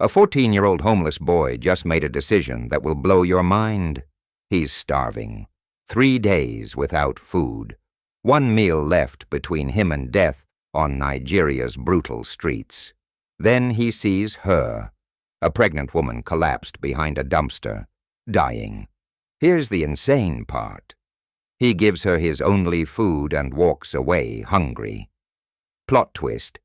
A 14-year-old homeless boy just made a decision that will blow your mind. He's starving. 3 days without food. 1 meal left between him and death on Nigeria's brutal streets. Then he sees her, a pregnant woman collapsed behind a dumpster, dying. Here's the insane part. He gives her his only food and walks away hungry. Plot twist.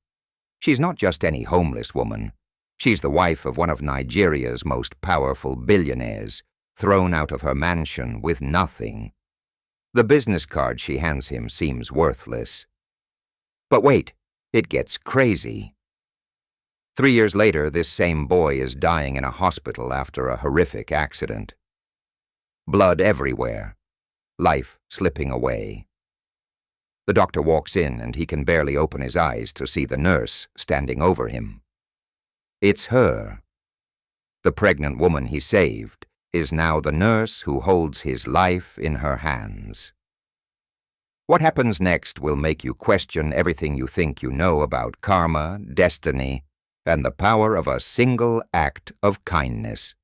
She's not just any homeless woman. She's the wife of one of Nigeria's most powerful billionaires, thrown out of her mansion with nothing. The business card she hands him seems worthless. But wait, it gets crazy. 3 years later, this same boy is dying in a hospital after a horrific accident. Blood everywhere. Life slipping away. The doctor walks in and he can barely open his eyes to see the nurse standing over him. It's her. The pregnant woman he saved is now the nurse who holds his life in her hands. What happens next will make you question everything you think you know about karma, destiny, and the power of a single act of kindness.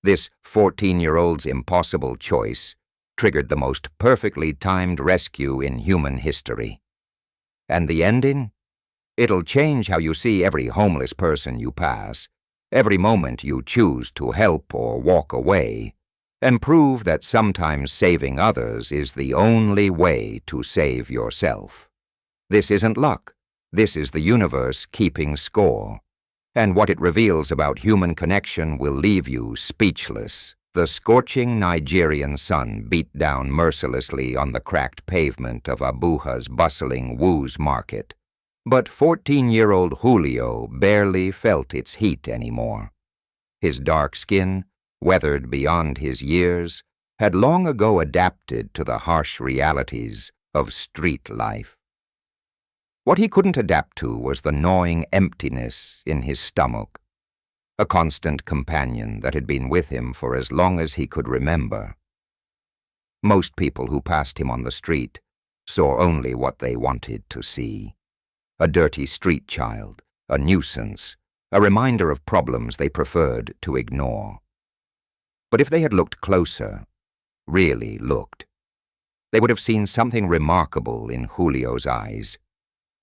This 14-year-old's impossible choice triggered the most perfectly timed rescue in human history. And the ending? It'll change how you see every homeless person you pass, every moment you choose to help or walk away, and prove that sometimes saving others is the only way to save yourself. This isn't luck. This is the universe keeping score. And what it reveals about human connection will leave you speechless. The scorching Nigerian sun beat down mercilessly on the cracked pavement of Abuja's bustling Woos market. But 14-year-old Julio barely felt its heat anymore. His dark skin, weathered beyond his years, had long ago adapted to the harsh realities of street life. What he couldn't adapt to was the gnawing emptiness in his stomach, a constant companion that had been with him for as long as he could remember. Most people who passed him on the street saw only what they wanted to see. A dirty street child, a nuisance, a reminder of problems they preferred to ignore. But if they had looked closer, really looked, they would have seen something remarkable in Julio's eyes.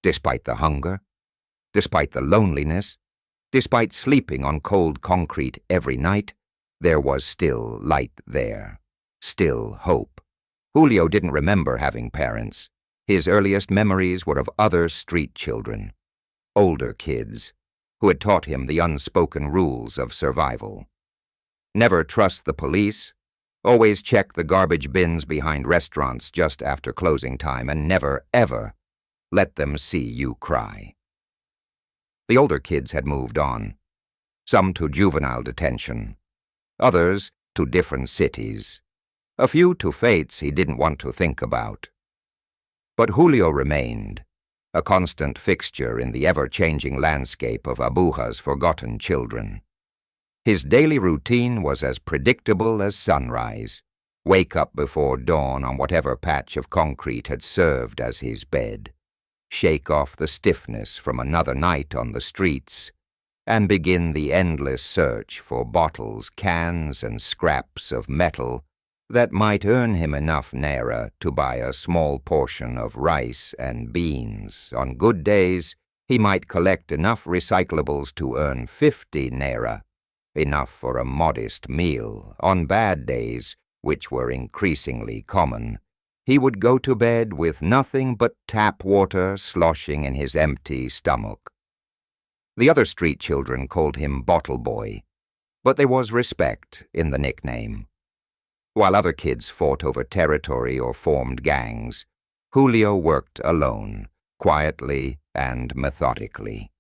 Despite the hunger, despite the loneliness, despite sleeping on cold concrete every night, there was still light there, still hope. Julio didn't remember having parents. His earliest memories were of other street children, older kids, who had taught him the unspoken rules of survival. Never trust the police, always check the garbage bins behind restaurants just after closing time, and never, ever let them see you cry. The older kids had moved on, some to juvenile detention, others to different cities, a few to fates he didn't want to think about. But Julio remained, a constant fixture in the ever-changing landscape of Abuja's forgotten children. His daily routine was as predictable as sunrise. Wake up before dawn on whatever patch of concrete had served as his bed. Shake off the stiffness from another night on the streets, and begin the endless search for bottles, cans, and scraps of metal that might earn him enough naira to buy a small portion of rice and beans. On good days, he might collect enough recyclables to earn 50 naira, enough for a modest meal. On bad days, which were increasingly common, he would go to bed with nothing but tap water sloshing in his empty stomach. The other street children called him Bottle Boy, but there was respect in the nickname. While other kids fought over territory or formed gangs, Julio worked alone, quietly and methodically.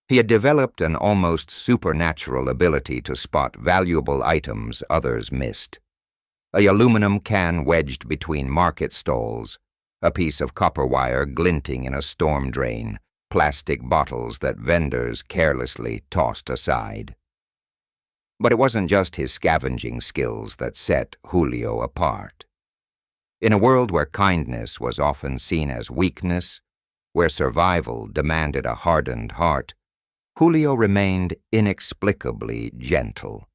He had developed an almost supernatural ability to spot valuable items others missed. An aluminum can wedged between market stalls, a piece of copper wire glinting in a storm drain, plastic bottles that vendors carelessly tossed aside. But it wasn't just his scavenging skills that set Julio apart. In a world where kindness was often seen as weakness, where survival demanded a hardened heart, Julio remained inexplicably gentle.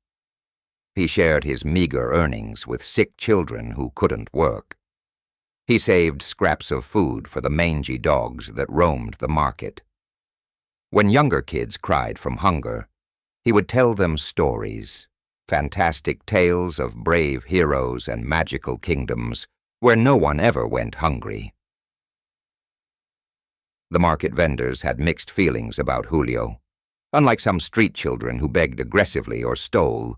He shared his meager earnings with sick children who couldn't work. He saved scraps of food for the mangy dogs that roamed the market. When younger kids cried from hunger, he would tell them stories, fantastic tales of brave heroes and magical kingdoms where no one ever went hungry. The market vendors had mixed feelings about Julio. Unlike some street children who begged aggressively or stole,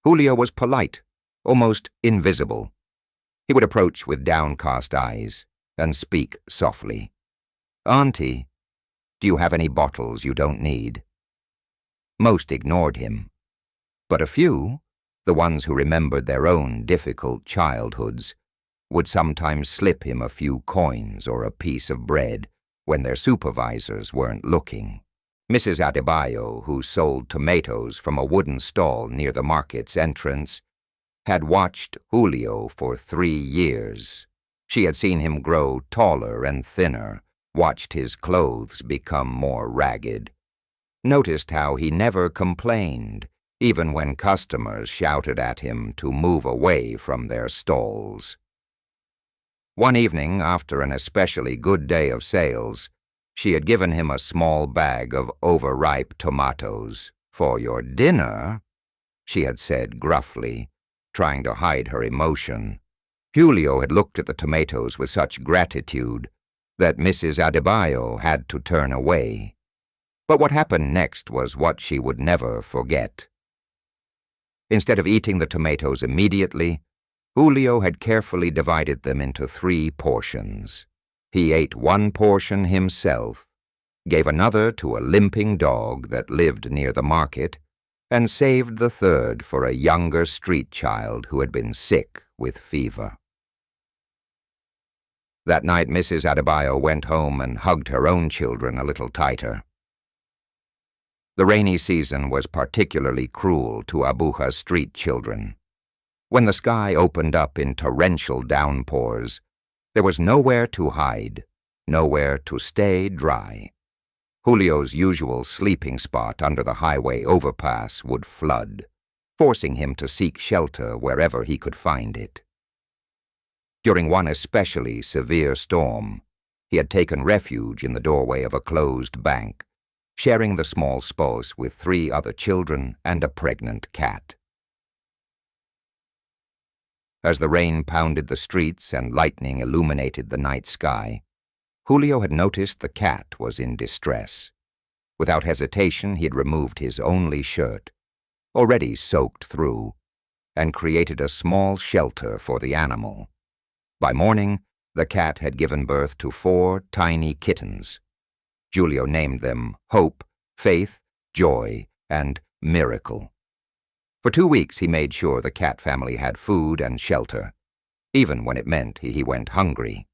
Julio was polite, almost invisible. He would approach with downcast eyes and speak softly. "Auntie, do you have any bottles you don't need?" Most ignored him, but a few, the ones who remembered their own difficult childhoods, would sometimes slip him a few coins or a piece of bread when their supervisors weren't looking. Mrs. Adebayo, who sold tomatoes from a wooden stall near the market's entrance, had watched Julio for 3 years. She had seen him grow taller and thinner, watched his clothes become more ragged, noticed how he never complained, even when customers shouted at him to move away from their stalls. One evening, after an especially good day of sales, she had given him a small bag of overripe tomatoes. "For your dinner," she had said gruffly, trying to hide her emotion. Julio had looked at the tomatoes with such gratitude that Mrs. Adebayo had to turn away. But what happened next was what she would never forget. Instead of eating the tomatoes immediately, Julio had carefully divided them into 3 portions. He ate 1 portion himself, gave another to a limping dog that lived near the market, and saved the 3rd for a younger street child who had been sick with fever. That night, Mrs. Adebayo went home and hugged her own children a little tighter. The rainy season was particularly cruel to Abuja's street children. When the sky opened up in torrential downpours, there was nowhere to hide, nowhere to stay dry. Julio's usual sleeping spot under the highway overpass would flood, forcing him to seek shelter wherever he could find it. During one especially severe storm, he had taken refuge in the doorway of a closed bank, sharing the small space with 3 other children and a pregnant cat. As the rain pounded the streets and lightning illuminated the night sky, Julio had noticed the cat was in distress. Without hesitation, he had removed his only shirt, already soaked through, and created a small shelter for the animal. By morning, the cat had given birth to 4 tiny kittens. Julio named them Hope, Faith, Joy, and Miracle. For 2 weeks he made sure the cat family had food and shelter, even when it meant he went hungry.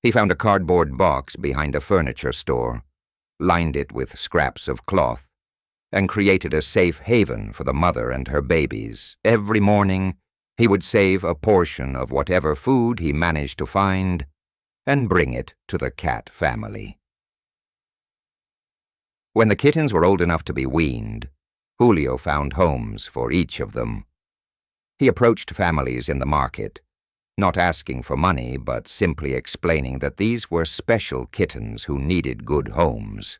He found a cardboard box behind a furniture store, lined it with scraps of cloth, and created a safe haven for the mother and her babies. Every morning, he would save a portion of whatever food he managed to find and bring it to the cat family. When the kittens were old enough to be weaned, Julio found homes for each of them. He approached families in the market, not asking for money, but simply explaining that these were special kittens who needed good homes.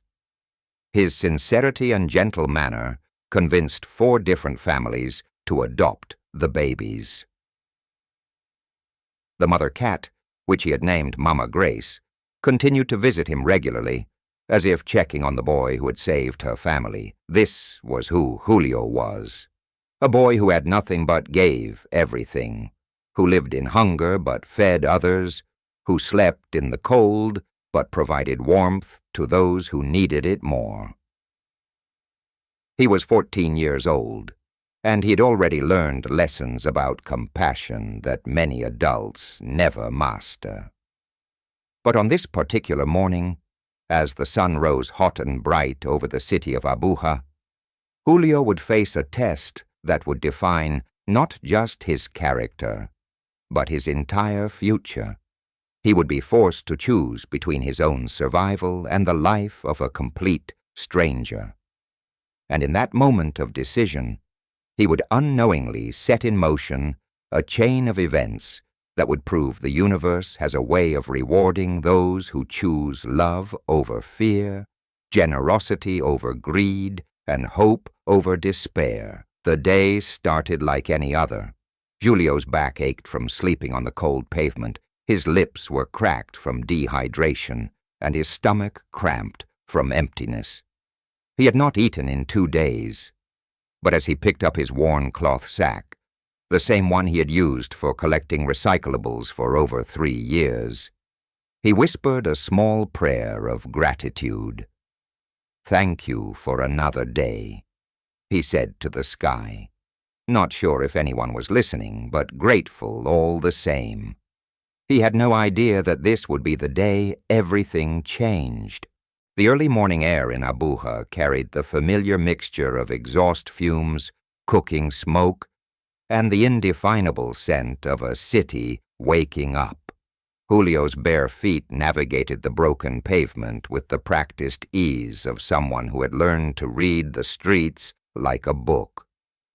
His sincerity and gentle manner convinced 4 different families to adopt the babies. The mother cat, which he had named Mama Grace, continued to visit him regularly, as if checking on the boy who had saved her family. This was who Julio was. A boy who had nothing but gave everything, who lived in hunger but fed others, who slept in the cold but provided warmth to those who needed it more. He was 14 years old, and he had already learned lessons about compassion that many adults never master. But on this particular morning, as the sun rose hot and bright over the city of Abuja, Julio would face a test that would define not just his character, but his entire future. He would be forced to choose between his own survival and the life of a complete stranger. And in that moment of decision, he would unknowingly set in motion a chain of events that would prove the universe has a way of rewarding those who choose love over fear, generosity over greed, and hope over despair. The day started like any other. Julio's back ached from sleeping on the cold pavement, his lips were cracked from dehydration, and his stomach cramped from emptiness. He had not eaten in 2 days, but as he picked up his worn cloth sack, the same one he had used for collecting recyclables for over 3 years, he whispered a small prayer of gratitude. "Thank you for another day," he said to the sky, not sure if anyone was listening, but grateful all the same. He had no idea that this would be the day everything changed. The early morning air in Abuja carried the familiar mixture of exhaust fumes, cooking smoke, and the indefinable scent of a city waking up. Julio's bare feet navigated the broken pavement with the practiced ease of someone who had learned to read the streets like a book.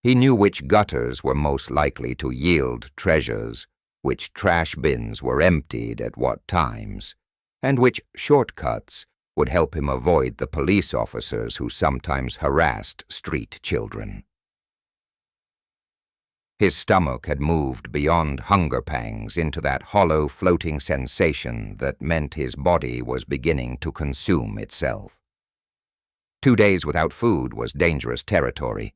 He knew which gutters were most likely to yield treasures, which trash bins were emptied at what times, and which shortcuts would help him avoid the police officers who sometimes harassed street children. His stomach had moved beyond hunger pangs into that hollow, floating sensation that meant his body was beginning to consume itself. 2 days without food was dangerous territory,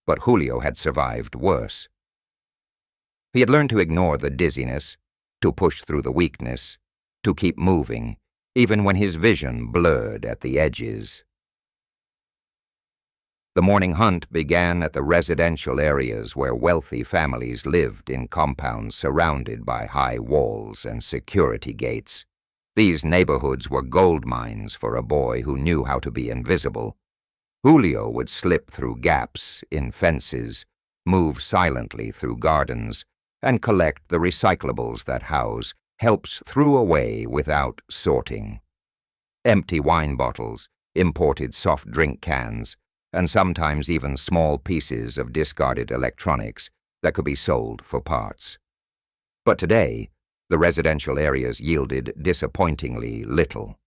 but Julio had survived worse. He had learned to ignore the dizziness, to push through the weakness, to keep moving, even when his vision blurred at the edges. The morning hunt began at the residential areas where wealthy families lived in compounds surrounded by high walls and security gates. These neighborhoods were gold mines for a boy who knew how to be invisible. Julio would slip through gaps in fences, move silently through gardens, and collect the recyclables that house helps threw away without sorting. Empty wine bottles, imported soft drink cans, and sometimes even small pieces of discarded electronics that could be sold for parts. But today, the residential areas yielded disappointingly little.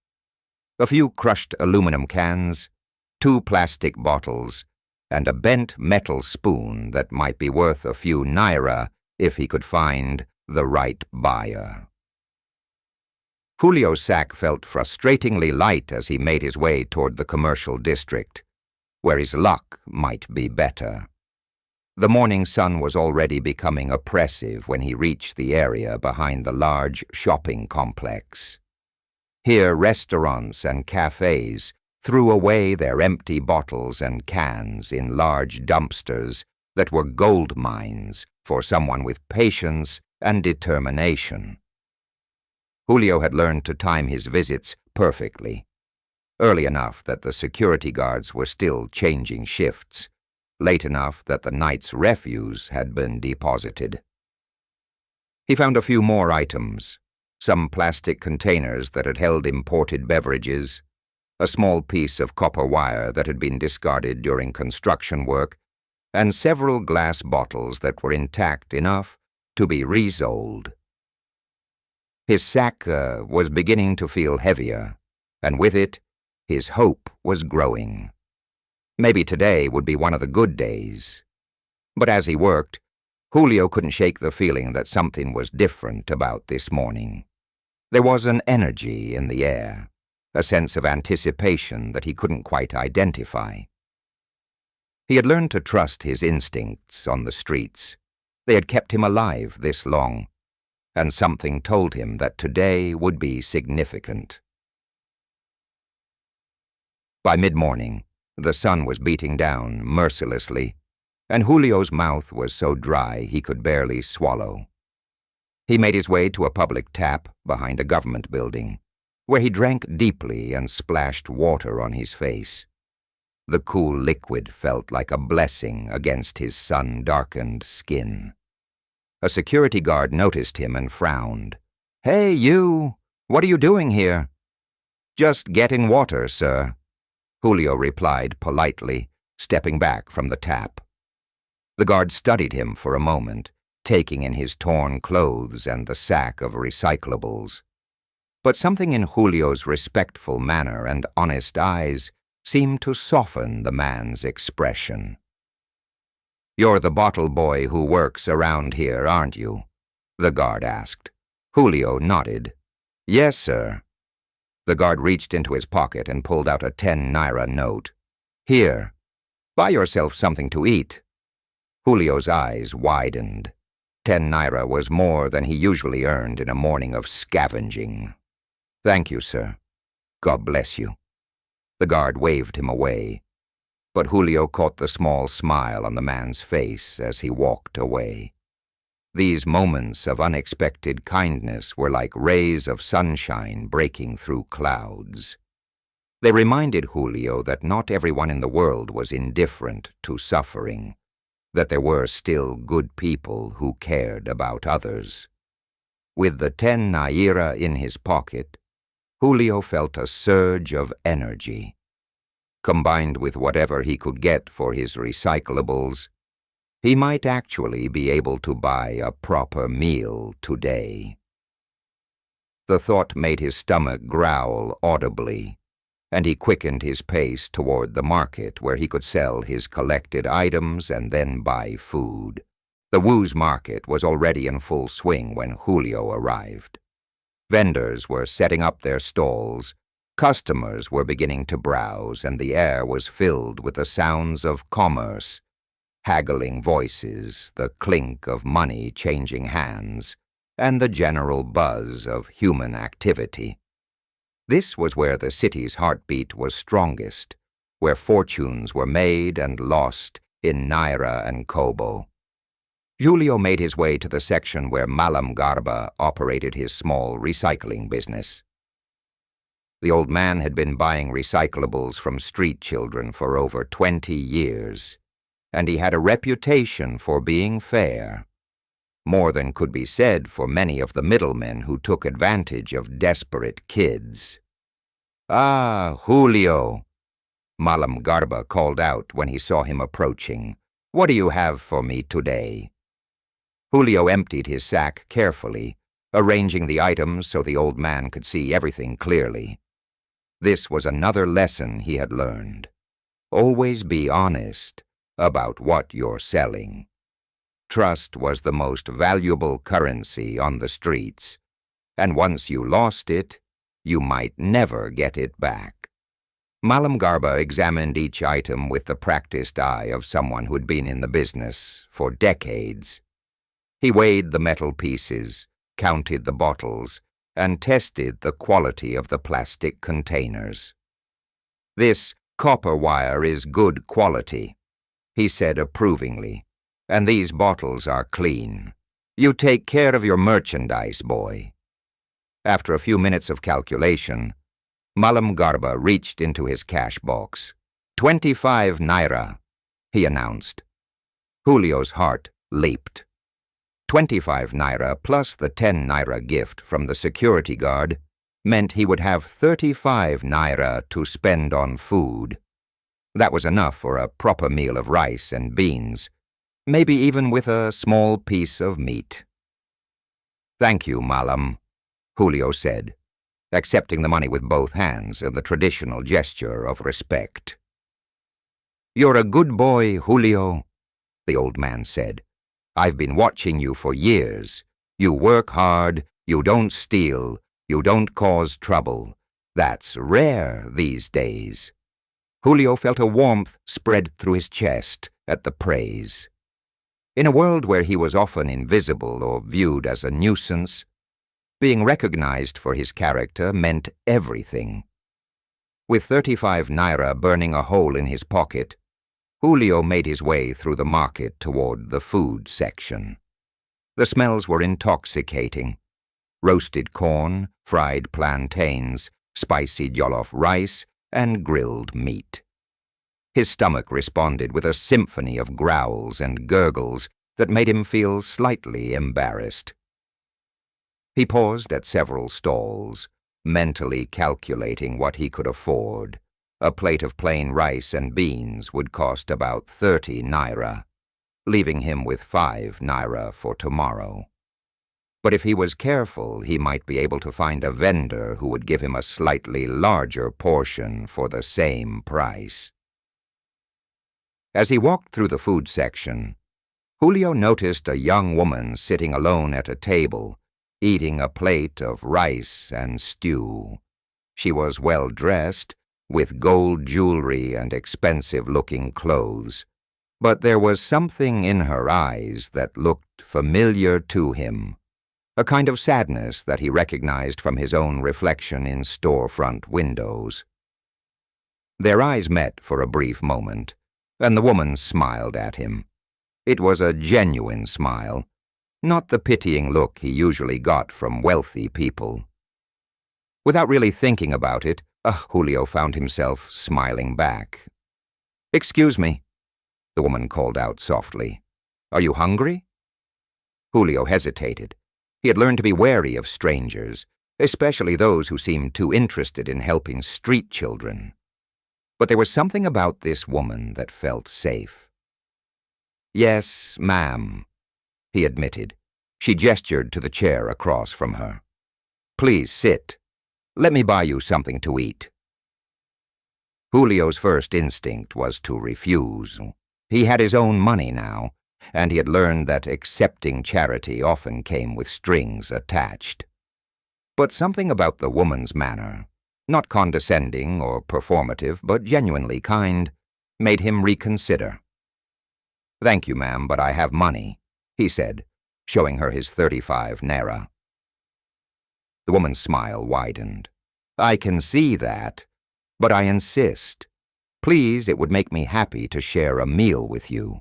A few crushed aluminum cans, 2 plastic bottles, and a bent metal spoon that might be worth a few naira if he could find the right buyer. Julio's sack felt frustratingly light as he made his way toward the commercial district, where his luck might be better. The morning sun was already becoming oppressive when he reached the area behind the large shopping complex. Here restaurants and cafes threw away their empty bottles and cans in large dumpsters that were gold mines for someone with patience and determination. Julio had learned to time his visits perfectly, early enough that the security guards were still changing shifts, late enough that the night's refuse had been deposited. He found a few more items, some plastic containers that had held imported beverages, a small piece of copper wire that had been discarded during construction work, and several glass bottles that were intact enough to be resold. His sack was beginning to feel heavier, and with it, his hope was growing. Maybe today would be one of the good days. But as he worked, Julio couldn't shake the feeling that something was different about this morning. There was an energy in the air, a sense of anticipation that he couldn't quite identify. He had learned to trust his instincts on the streets. They had kept him alive this long, and something told him that today would be significant. By mid-morning, the sun was beating down mercilessly, and Julio's mouth was so dry he could barely swallow. He made his way to a public tap behind a government building, where he drank deeply and splashed water on his face. The cool liquid felt like a blessing against his sun-darkened skin. A security guard noticed him and frowned. "Hey, you! What are you doing here?" "Just getting water, sir." Julio replied politely, stepping back from the tap. The guard studied him for a moment, taking in his torn clothes and the sack of recyclables. But something in Julio's respectful manner and honest eyes seemed to soften the man's expression. "You're the bottle boy who works around here, aren't you?" the guard asked. Julio nodded. "Yes, sir." The guard reached into his pocket and pulled out a 10 naira note. "Here, buy yourself something to eat." Julio's eyes widened. 10 naira was more than he usually earned in a morning of scavenging. "Thank you, sir. God bless you." The guard waved him away, but Julio caught the small smile on the man's face as he walked away. These moments of unexpected kindness were like rays of sunshine breaking through clouds. They reminded Julio that not everyone in the world was indifferent to suffering, that there were still good people who cared about others. With the 10 naira in his pocket, Julio felt a surge of energy. Combined with whatever he could get for his recyclables, he might actually be able to buy a proper meal today. The thought made his stomach growl audibly, and he quickened his pace toward the market where he could sell his collected items and then buy food. The Wu's market was already in full swing when Julio arrived. Vendors were setting up their stalls, customers were beginning to browse, and the air was filled with the sounds of commerce, haggling voices, the clink of money changing hands, and the general buzz of human activity. This was where the city's heartbeat was strongest, where fortunes were made and lost in naira and kobo. Julio made his way to the section where Malam Garba operated his small recycling business. The old man had been buying recyclables from street children for over 20 years, and he had a reputation for being fair. More than could be said for many of the middlemen who took advantage of desperate kids. "Ah, Julio," Malam Garba called out when he saw him approaching. "What do you have for me today?" Julio emptied his sack carefully, arranging the items so the old man could see everything clearly. This was another lesson he had learned. Always be honest about what you're selling. Trust was the most valuable currency on the streets, and once you lost it, you might never get it back. Malam Garba examined each item with the practiced eye of someone who'd been in the business for decades. He weighed the metal pieces, counted the bottles, and tested the quality of the plastic containers. "This copper wire is good quality," he said approvingly, "and these bottles are clean. You take care of your merchandise, boy." After a few minutes of calculation, Malam Garba reached into his cash box. 25 naira, he announced. Julio's heart leaped. 25 naira plus the 10 naira gift from the security guard meant he would have 35 naira to spend on food. That was enough for a proper meal of rice and beans, maybe even with a small piece of meat. "Thank you, Malam," Julio said, accepting the money with both hands in the traditional gesture of respect. "You're a good boy, Julio," the old man said. "I've been watching you for years. You work hard, you don't steal, you don't cause trouble. That's rare these days." Julio felt a warmth spread through his chest at the praise. In a world where he was often invisible or viewed as a nuisance, being recognized for his character meant everything. With 35 naira burning a hole in his pocket, Julio made his way through the market toward the food section. The smells were intoxicating. Roasted corn, fried plantains, spicy jollof rice, and grilled meat. His stomach responded with a symphony of growls and gurgles that made him feel slightly embarrassed. He paused at several stalls, mentally calculating what he could afford. A plate of plain rice and beans would cost about 30 naira, leaving him with 5 naira for tomorrow. But if he was careful, he might be able to find a vendor who would give him a slightly larger portion for the same price. As he walked through the food section, Julio noticed a young woman sitting alone at a table, eating a plate of rice and stew. She was well dressed, with gold jewelry and expensive-looking clothes, but there was something in her eyes that looked familiar to him, a kind of sadness that he recognized from his own reflection in storefront windows. Their eyes met for a brief moment, and the woman smiled at him. It was a genuine smile, not the pitying look he usually got from wealthy people. Without really thinking about it, Julio found himself smiling back. "Excuse me," the woman called out softly. "Are you hungry?" Julio hesitated. He had learned to be wary of strangers, especially those who seemed too interested in helping street children. But there was something about this woman that felt safe. "Yes, ma'am," he admitted. She gestured to the chair across from her. "Please sit. Let me buy you something to eat." Julio's first instinct was to refuse. He had his own money now, and he had learned that accepting charity often came with strings attached. But something about the woman's manner, not condescending or performative, but genuinely kind, made him reconsider. "Thank you, ma'am, but I have money," he said, showing her his 35 naira. The woman's smile widened. "I can see that, but I insist. Please, it would make me happy to share a meal with you."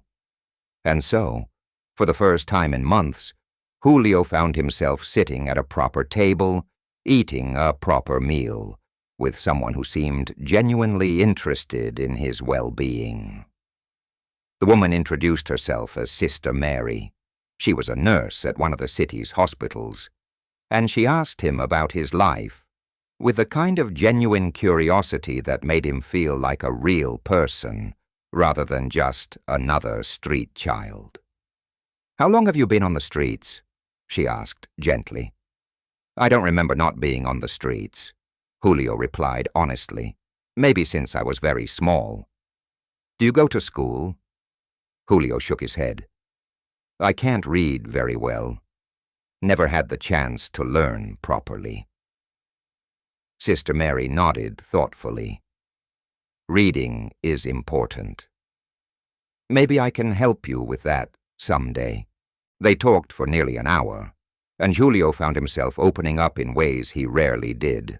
And so, for the first time in months, Julio found himself sitting at a proper table, eating a proper meal, with someone who seemed genuinely interested in his well-being. The woman introduced herself as Sister Mary. She was a nurse at one of the city's hospitals, and she asked him about his life, with a kind of genuine curiosity that made him feel like a real person, rather than just another street child. "How long have you been on the streets?" she asked gently. "I don't remember not being on the streets," Julio replied honestly. "Maybe since I was very small." "Do you go to school?" Julio shook his head. "I can't read very well. Never had the chance to learn properly." Sister Mary nodded thoughtfully. "Reading is important. Maybe I can help you with that someday." They talked for nearly an hour, and Julio found himself opening up in ways he rarely did.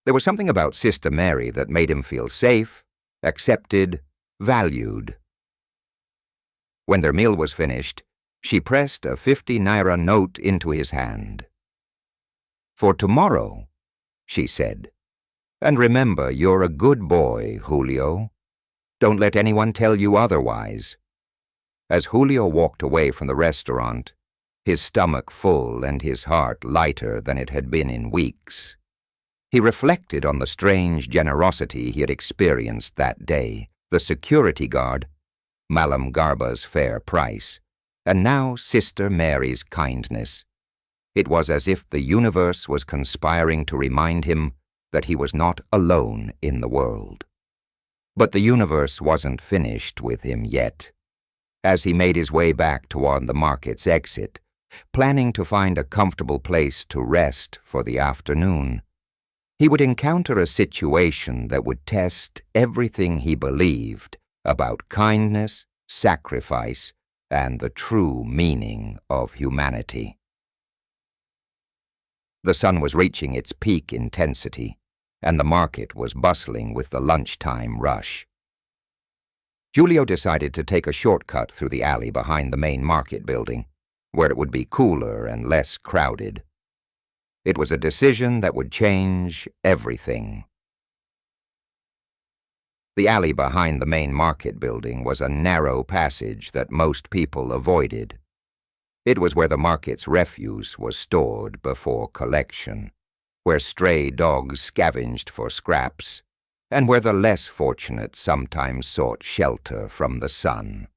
There was something about Sister Mary that made him feel safe, accepted, valued. When their meal was finished, she pressed a 50 naira note into his hand. "For tomorrow," she said. "And remember, you're a good boy, Julio. Don't let anyone tell you otherwise." As Julio walked away from the restaurant, his stomach full and his heart lighter than it had been in weeks, he reflected on the strange generosity he had experienced that day, the security guard, Malam Garba's fair price, and now Sister Mary's kindness. It was as if the universe was conspiring to remind him that he was not alone in the world. But the universe wasn't finished with him yet. As he made his way back toward the market's exit, planning to find a comfortable place to rest for the afternoon, he would encounter a situation that would test everything he believed about kindness, sacrifice, and the true meaning of humanity. The sun was reaching its peak intensity, and the market was bustling with the lunchtime rush. Julio decided to take a shortcut through the alley behind the main market building, where it would be cooler and less crowded. It was a decision that would change everything. The alley behind the main market building was a narrow passage that most people avoided. It was where the market's refuse was stored before collection, where stray dogs scavenged for scraps, and where the less fortunate sometimes sought shelter from the sun.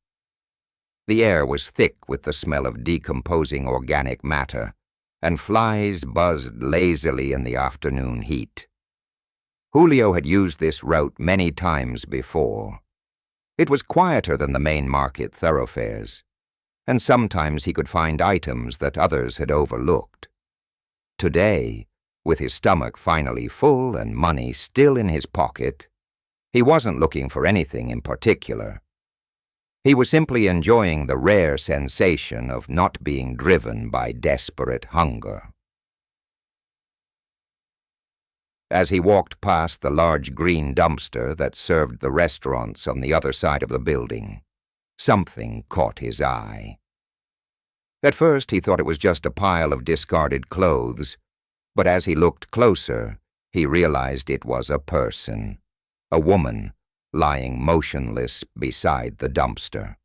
The air was thick with the smell of decomposing organic matter, and flies buzzed lazily in the afternoon heat. Julio had used this route many times before. It was quieter than the main market thoroughfares, and sometimes he could find items that others had overlooked. Today, with his stomach finally full and money still in his pocket, he wasn't looking for anything in particular. He was simply enjoying the rare sensation of not being driven by desperate hunger. As he walked past the large green dumpster that served the restaurants on the other side of the building, something caught his eye. At first he thought it was just a pile of discarded clothes, but as he looked closer, he realized it was a person, a woman, lying motionless beside the dumpster.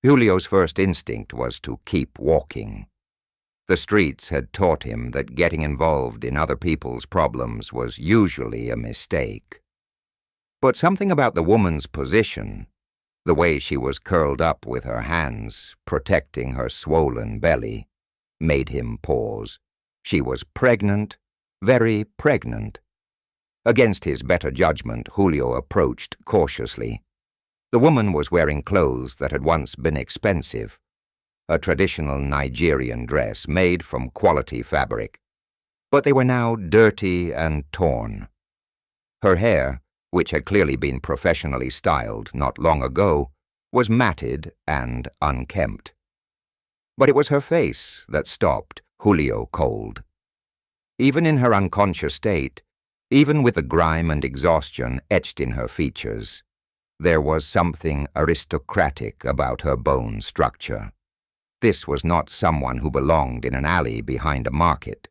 Julio's first instinct was to keep walking. The streets had taught him that getting involved in other people's problems was usually a mistake. But something about the woman's position, the way she was curled up with her hands, protecting her swollen belly, made him pause. She was pregnant, very pregnant. Against his better judgment, Julio approached cautiously. The woman was wearing clothes that had once been expensive, a traditional Nigerian dress made from quality fabric, but they were now dirty and torn. Her hair, which had clearly been professionally styled not long ago, was matted and unkempt. But it was her face that stopped Julio cold. Even in her unconscious state, even with the grime and exhaustion etched in her features, there was something aristocratic about her bone structure. This was not someone who belonged in an alley behind a market.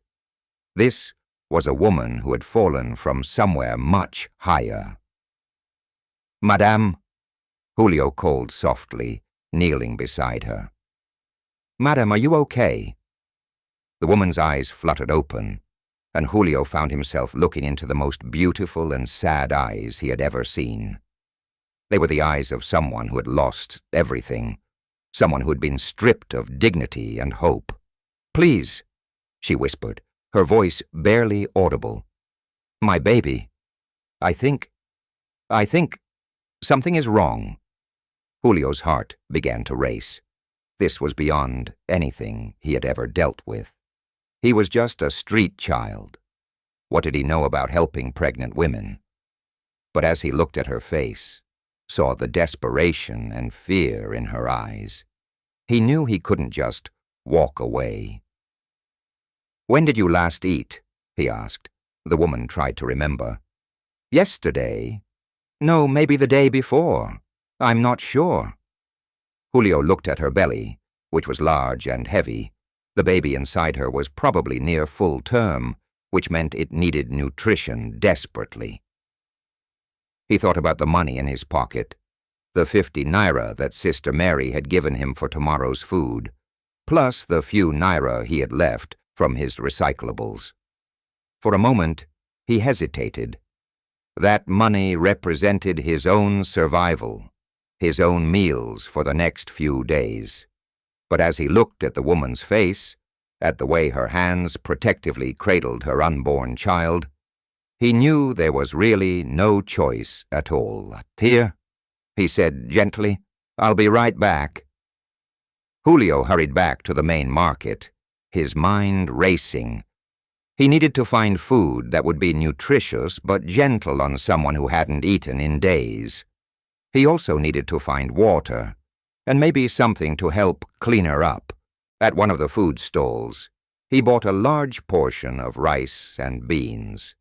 This was a woman who had fallen from somewhere much higher. "Madame," Julio called softly, kneeling beside her. "Madame, are you okay?" The woman's eyes fluttered open, and Julio found himself looking into the most beautiful and sad eyes he had ever seen. They were the eyes of someone who had lost everything, someone who had been stripped of dignity and hope. "Please," she whispered, her voice barely audible. "My baby. I think something is wrong." Julio's heart began to race. This was beyond anything he had ever dealt with. He was just a street child. What did he know about helping pregnant women? But as he looked at her face, saw the desperation and fear in her eyes, he knew he couldn't just walk away. "When did you last eat?" he asked. The woman tried to remember. "Yesterday? No, maybe the day before. I'm not sure." Julio looked at her belly, which was large and heavy. The baby inside her was probably near full term, which meant it needed nutrition desperately. He thought about the money in his pocket, the 50 naira that Sister Mary had given him for tomorrow's food, plus the few naira he had left from his recyclables. For a moment, he hesitated. That money represented his own survival, his own meals for the next few days. But as he looked at the woman's face, at the way her hands protectively cradled her unborn child, he knew there was really no choice at all. "Here," he said gently, "I'll be right back." Julio hurried back to the main market, his mind racing. He needed to find food that would be nutritious but gentle on someone who hadn't eaten in days. He also needed to find water, and maybe something to help clean her up. At one of the food stalls, he bought a large portion of rice and beans,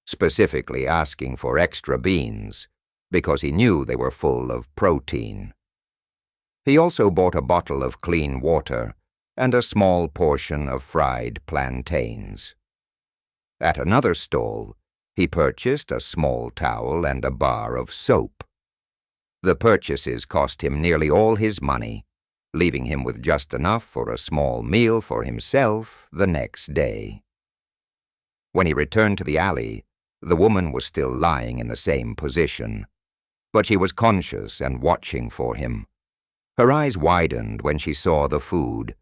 specifically asking for extra beans because he knew they were full of protein. He also bought a bottle of clean water and a small portion of fried plantains. At another stall, he purchased a small towel and a bar of soap. The purchases cost him nearly all his money, leaving him with just enough for a small meal for himself the next day. When he returned to the alley, The woman was still lying in the same position, but she was conscious and watching for him. Her eyes widened when she saw the food.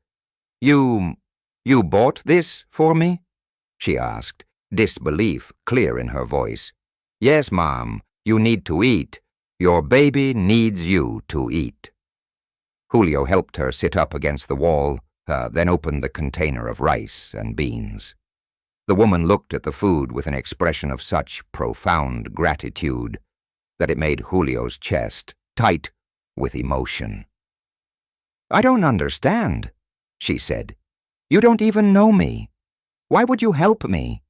You bought this for me?" she asked, disbelief clear in her voice. "Yes, Mom, you need to eat. Your baby needs you to eat." Julio helped her sit up against the wall, then opened the container of rice and beans. The woman looked at the food with an expression of such profound gratitude that it made Julio's chest tight with emotion. "I don't understand," she said. "You don't even know me. Why would you help me?"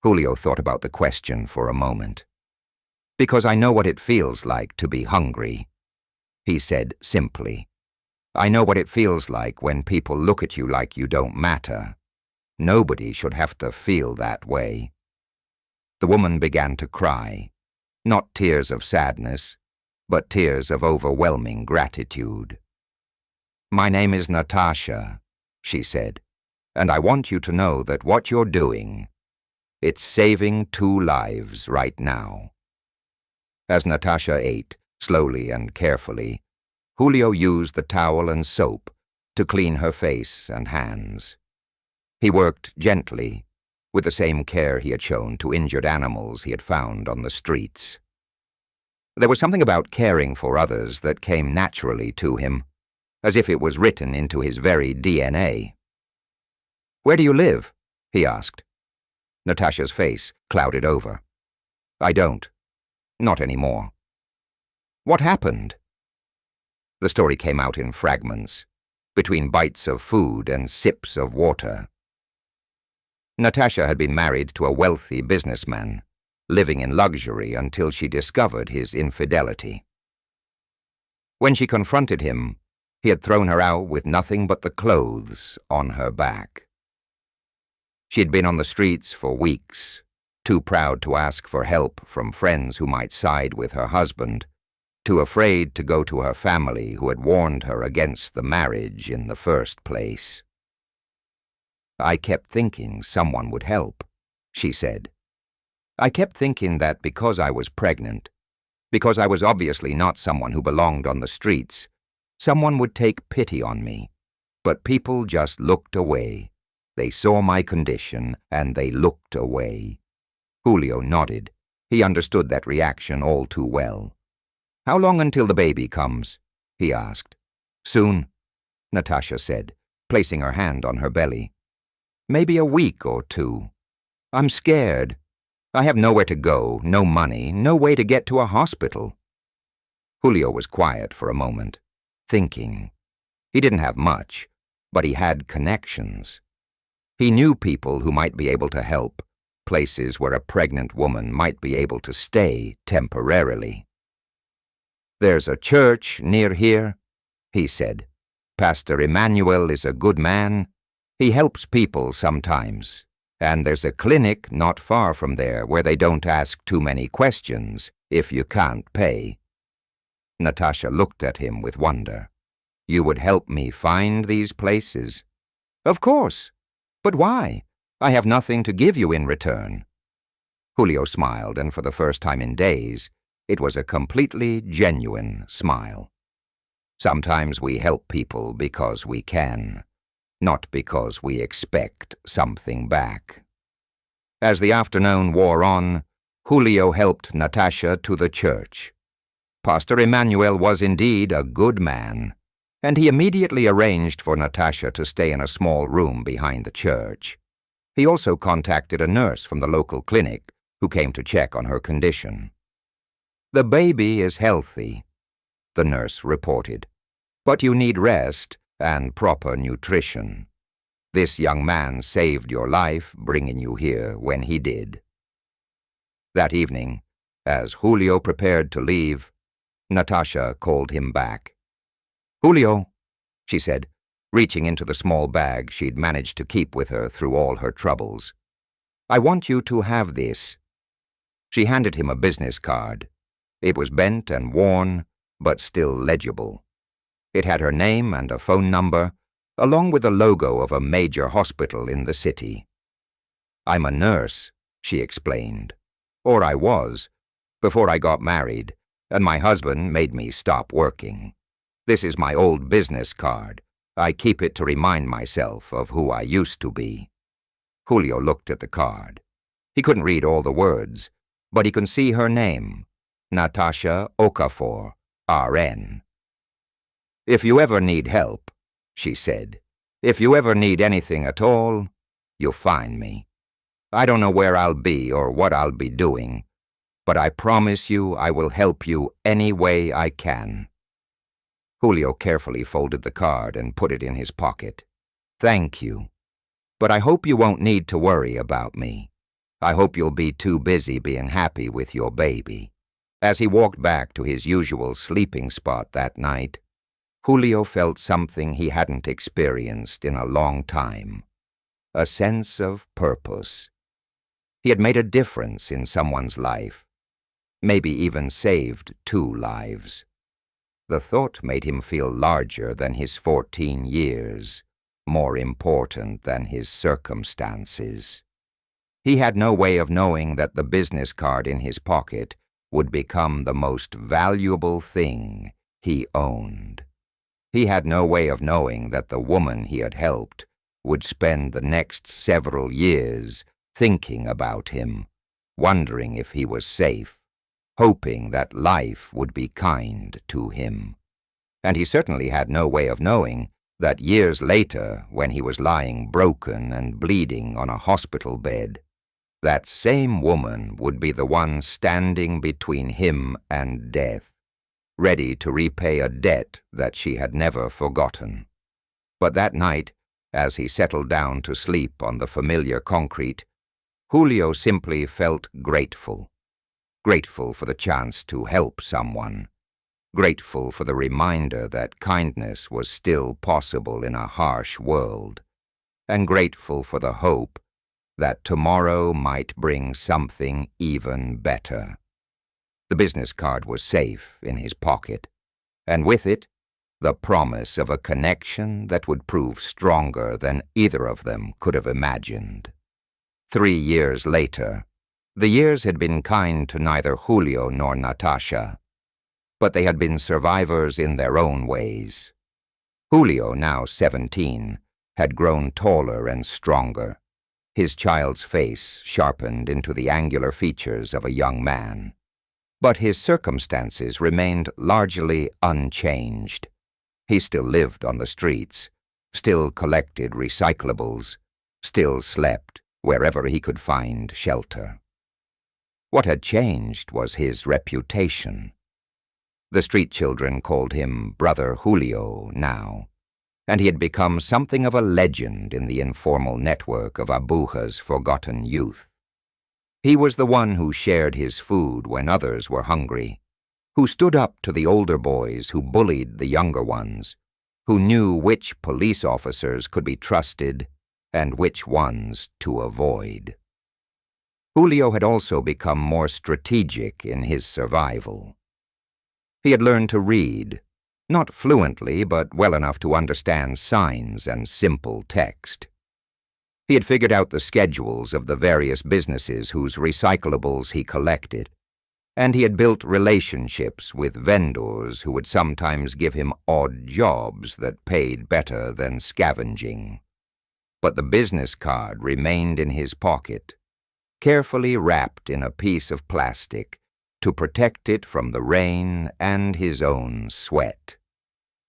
Julio thought about the question for a moment. "Because I know what it feels like to be hungry," he said simply. "I know what it feels like when people look at you like you don't matter. Nobody should have to feel that way." The woman began to cry, not tears of sadness, but tears of overwhelming gratitude. "My name is Natasha," she said, "and I want you to know that what you're doing, it's saving 2 lives right now." As Natasha ate, slowly and carefully, Julio used the towel and soap to clean her face and hands. He worked gently, with the same care he had shown to injured animals he had found on the streets. There was something about caring for others that came naturally to him, as if it was written into his very DNA. "Where do you live?" he asked. Natasha's face clouded over. "I don't. Not anymore." "What happened?" The story came out in fragments, between bites of food and sips of water. Natasha had been married to a wealthy businessman, living in luxury until she discovered his infidelity. When she confronted him, he had thrown her out with nothing but the clothes on her back. She had been on the streets for weeks, too proud to ask for help from friends who might side with her husband, too afraid to go to her family who had warned her against the marriage in the first place. "I kept thinking someone would help," she said. "I kept thinking that because I was pregnant, because I was obviously not someone who belonged on the streets, someone would take pity on me. But people just looked away. They saw my condition, and they looked away." Julio nodded. He understood that reaction all too well. "How long until the baby comes?" he asked. "Soon," Natasha said, placing her hand on her belly. "Maybe a week or 2. I'm scared. I have nowhere to go, no money, no way to get to a hospital." Julio was quiet for a moment, thinking. He didn't have much, but he had connections. He knew people who might be able to help, places where a pregnant woman might be able to stay temporarily. "There's a church near here," he said. "Pastor Emmanuel is a good man. He helps people sometimes. And there's a clinic not far from there where they don't ask too many questions if you can't pay." Natasha looked at him with wonder. "You would help me find these places?" "Of course. But why? I have nothing to give you in return." Julio smiled, and for the first time in days, it was a completely genuine smile. Sometimes we help people because we can, not because we expect something back. As the afternoon wore on, Julio helped Natasha to the church. Pastor Emmanuel was indeed a good man, and he immediately arranged for Natasha to stay in a small room behind the church. He also contacted a nurse from the local clinic who came to check on her condition. "The baby is healthy," the nurse reported, "but you need rest and proper nutrition. This young man saved your life bringing you here when he did." That evening, as Julio prepared to leave, Natasha called him back. "Julio," she said, reaching into the small bag she'd managed to keep with her through all her troubles. "I want you to have this." She handed him a business card. It was bent and worn, but still legible. It had her name and a phone number, along with the logo of a major hospital in the city. "I'm a nurse," she explained. Or I was, before I got married, and my husband made me stop working. This is my old business card. I keep it to remind myself of who I used to be." Julio looked at the card. He couldn't read all the words, but he could see her name, Natasha Okafor, RN. "If you ever need help," she said, "if you ever need anything at all, you'll find me. I don't know where I'll be or what I'll be doing, but I promise you I will help you any way I can." Julio carefully folded the card and put it in his pocket. "Thank you. But I hope you won't need to worry about me. I hope you'll be too busy being happy with your baby." As he walked back to his usual sleeping spot that night, Julio felt something he hadn't experienced in a long time, a sense of purpose. He had made a difference in someone's life, maybe even saved 2 lives. The thought made him feel larger than his 14 years, more important than his circumstances. He had no way of knowing that the business card in his pocket would become the most valuable thing he owned. He had no way of knowing that the woman he had helped would spend the next several years thinking about him, wondering if he was safe, hoping that life would be kind to him. And he certainly had no way of knowing that years later, when he was lying broken and bleeding on a hospital bed, that same woman would be the one standing between him and death, ready to repay a debt that she had never forgotten. But that night, as he settled down to sleep on the familiar concrete, Julio simply felt grateful. Grateful for the chance to help someone. Grateful for the reminder that kindness was still possible in a harsh world. And grateful for the hope that tomorrow might bring something even better. The business card was safe in his pocket, and with it, the promise of a connection that would prove stronger than either of them could have imagined. 3 years later, the years had been kind to neither Julio nor Natasha, but they had been survivors in their own ways. Julio, now 17, had grown taller and stronger, his child's face sharpened into the angular features of a young man. But his circumstances remained largely unchanged. He still lived on the streets, still collected recyclables, still slept wherever he could find shelter. What had changed was his reputation. The street children called him Brother Julio now, and he had become something of a legend in the informal network of Abuja's forgotten youth. He was the one who shared his food when others were hungry, who stood up to the older boys who bullied the younger ones, who knew which police officers could be trusted and which ones to avoid. Julio had also become more strategic in his survival. He had learned to read, not fluently, but well enough to understand signs and simple text. He had figured out the schedules of the various businesses whose recyclables he collected, and he had built relationships with vendors who would sometimes give him odd jobs that paid better than scavenging. But the business card remained in his pocket, carefully wrapped in a piece of plastic to protect it from the rain and his own sweat.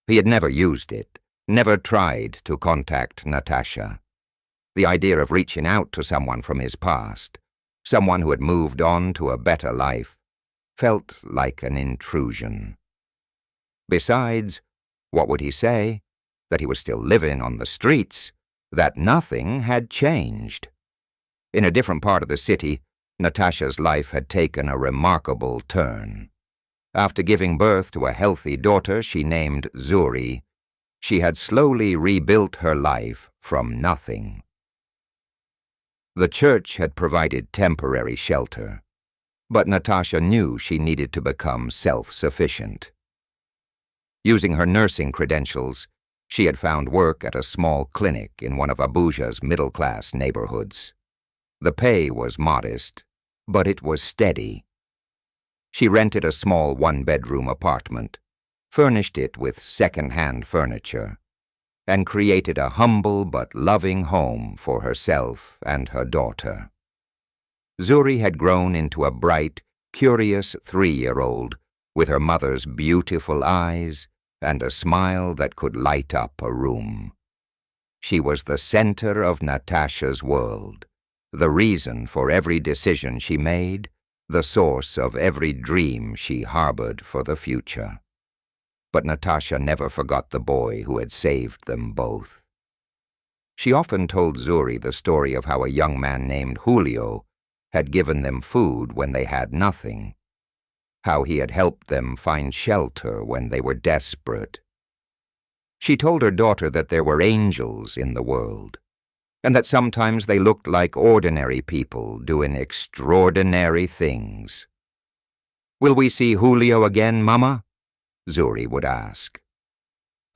He had never used it, never tried to contact Natasha. The idea of reaching out to someone from his past, someone who had moved on to a better life, felt like an intrusion. Besides, what would he say? That he was still living on the streets, that nothing had changed. In a different part of the city, Natasha's life had taken a remarkable turn. After giving birth to a healthy daughter she named Zuri, she had slowly rebuilt her life from nothing. The church had provided temporary shelter, but Natasha knew she needed to become self-sufficient. Using her nursing credentials, she had found work at a small clinic in one of Abuja's middle-class neighborhoods. The pay was modest, but it was steady. She rented a small one-bedroom apartment, furnished it with second-hand furniture, and created a humble but loving home for herself and her daughter. Zuri had grown into a bright, curious 3-year-old with her mother's beautiful eyes and a smile that could light up a room. She was the center of Natasha's world, the reason for every decision she made, the source of every dream she harbored for the future. But Natasha never forgot the boy who had saved them both. She often told Zuri the story of how a young man named Julio had given them food when they had nothing, how he had helped them find shelter when they were desperate. She told her daughter that there were angels in the world, and that sometimes they looked like ordinary people doing extraordinary things. "Will we see Julio again, Mama?" Zuri would ask.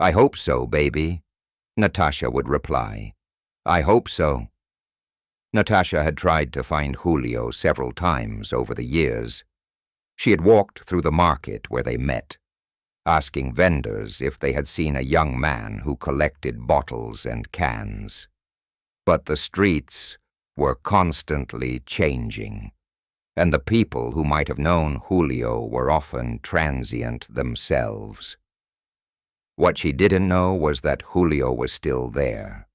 "I hope so, baby," Natasha would reply. "I hope so." Natasha had tried to find Julio several times over the years. She had walked through the market where they met, asking vendors if they had seen a young man who collected bottles and cans. But the streets were constantly changing, and the people who might have known Julio were often transient themselves. What she didn't know was that Julio was still there,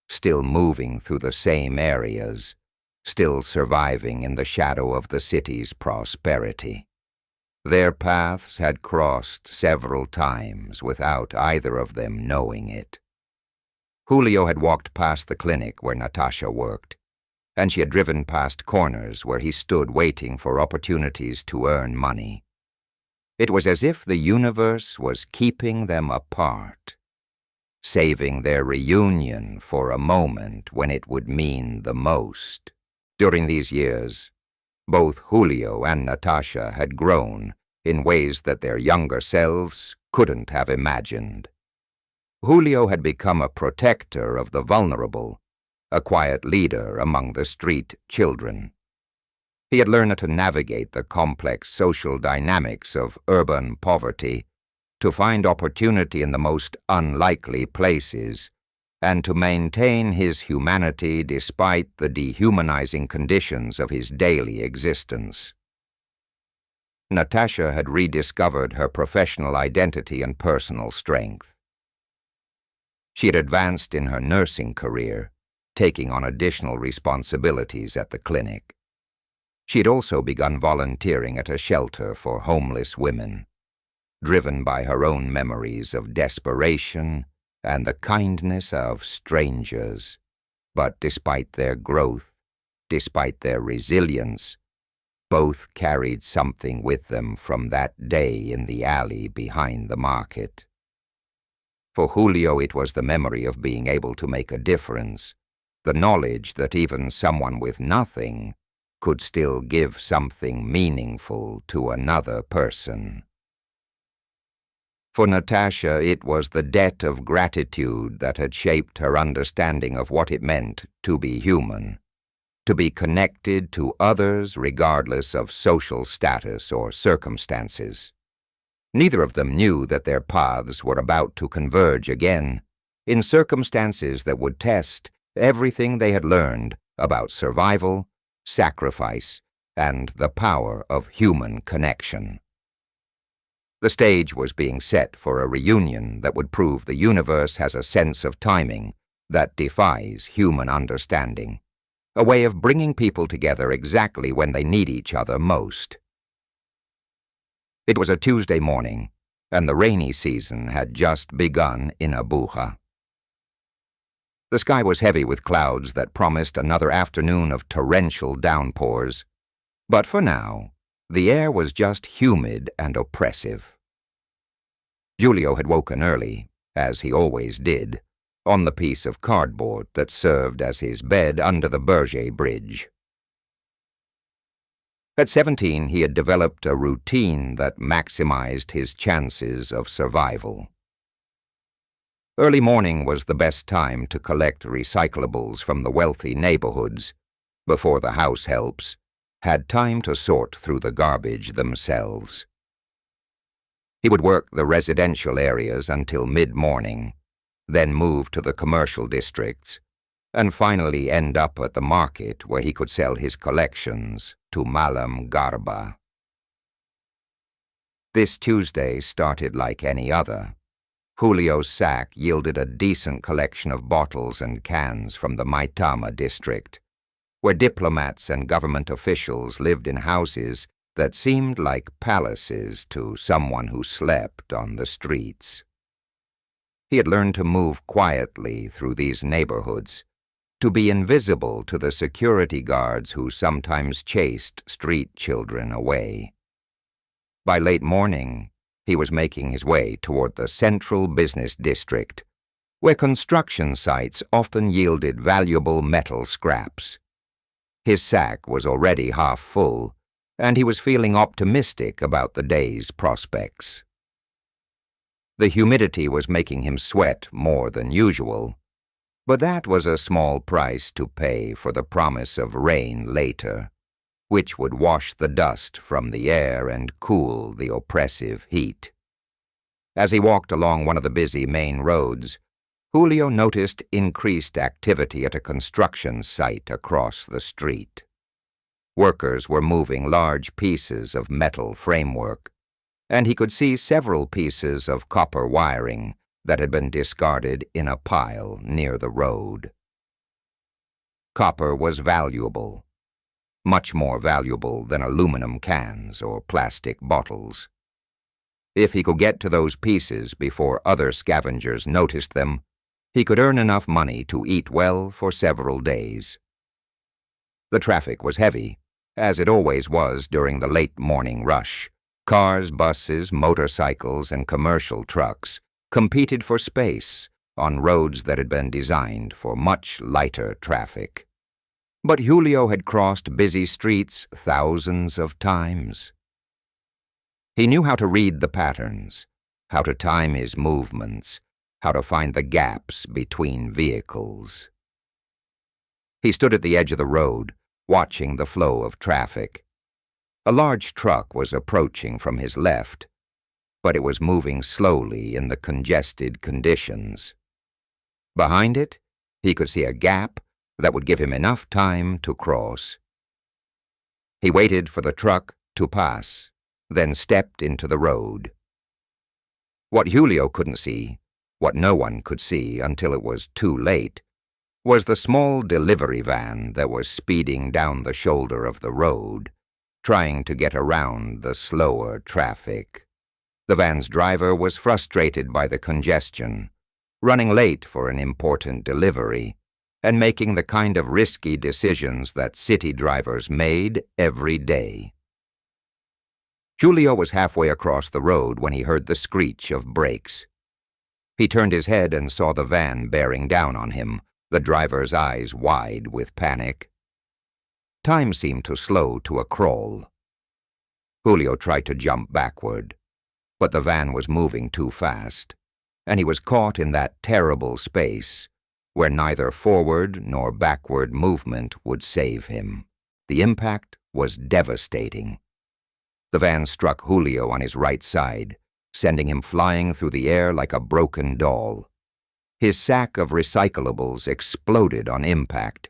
still moving through the same areas, still surviving in the shadow of the city's prosperity. Their paths had crossed several times without either of them knowing it. Julio had walked past the clinic where Natasha worked, and she had driven past corners where he stood waiting for opportunities to earn money. It was as if the universe was keeping them apart, saving their reunion for a moment when it would mean the most. During these years, both Julio and Natasha had grown in ways that their younger selves couldn't have imagined. Julio had become a protector of the vulnerable, a quiet leader among the street children. He had learned to navigate the complex social dynamics of urban poverty, to find opportunity in the most unlikely places, and to maintain his humanity despite the dehumanizing conditions of his daily existence. Natasha had rediscovered her professional identity and personal strength. She had advanced in her nursing career, taking on additional responsibilities at the clinic. She had also begun volunteering at a shelter for homeless women, driven by her own memories of desperation and the kindness of strangers. But despite their growth, despite their resilience, both carried something with them from that day in the alley behind the market. For Julio, it was the memory of being able to make a difference, the knowledge that even someone with nothing could still give something meaningful to another person. For Natasha, it was the debt of gratitude that had shaped her understanding of what it meant to be human, to be connected to others regardless of social status or circumstances. Neither of them knew that their paths were about to converge again, in circumstances that would test everything they had learned about survival, sacrifice, and the power of human connection. The stage was being set for a reunion that would prove the universe has a sense of timing that defies human understanding, a way of bringing people together exactly when they need each other most. It was a Tuesday morning, and the rainy season had just begun in Abuja. The sky was heavy with clouds that promised another afternoon of torrential downpours, but for now, the air was just humid and oppressive. Julio had woken early, as he always did, on the piece of cardboard that served as his bed under the Berger Bridge. At 17, he had developed a routine that maximized his chances of survival. Early morning was the best time to collect recyclables from the wealthy neighborhoods, before the house helps, had time to sort through the garbage themselves. He would work the residential areas until mid-morning, then move to the commercial districts, and finally end up at the market where he could sell his collections to Malam Garba. This Tuesday started like any other. Julio's sack yielded a decent collection of bottles and cans from the Maitama district, where diplomats and government officials lived in houses that seemed like palaces to someone who slept on the streets. He had learned to move quietly through these neighborhoods, to be invisible to the security guards who sometimes chased street children away. By late morning, he was making his way toward the central business district, where construction sites often yielded valuable metal scraps. His sack was already half full, and he was feeling optimistic about the day's prospects. The humidity was making him sweat more than usual, but that was a small price to pay for the promise of rain later, which would wash the dust from the air and cool the oppressive heat. As he walked along one of the busy main roads, Julio noticed increased activity at a construction site across the street. Workers were moving large pieces of metal framework, and he could see several pieces of copper wiring that had been discarded in a pile near the road. Copper was valuable, much more valuable than aluminum cans or plastic bottles. If he could get to those pieces before other scavengers noticed them, he could earn enough money to eat well for several days. The traffic was heavy, as it always was during the late morning rush. Cars, buses, motorcycles, and commercial trucks competed for space on roads that had been designed for much lighter traffic. But Julio had crossed busy streets thousands of times. He knew how to read the patterns, how to time his movements, how to find the gaps between vehicles. He stood at the edge of the road, watching the flow of traffic. A large truck was approaching from his left, but it was moving slowly in the congested conditions. Behind it, he could see a gap that would give him enough time to cross. He waited for the truck to pass, then stepped into the road. What Julio couldn't see, what no one could see until it was too late, was the small delivery van that was speeding down the shoulder of the road, trying to get around the slower traffic. The van's driver was frustrated by the congestion, running late for an important delivery, and making the kind of risky decisions that city drivers made every day. Julio was halfway across the road when he heard the screech of brakes. He turned his head and saw the van bearing down on him, the driver's eyes wide with panic. Time seemed to slow to a crawl. Julio tried to jump backward, but the van was moving too fast, and he was caught in that terrible space where neither forward nor backward movement would save him. The impact was devastating. The van struck Julio on his right side, sending him flying through the air like a broken doll. His sack of recyclables exploded on impact,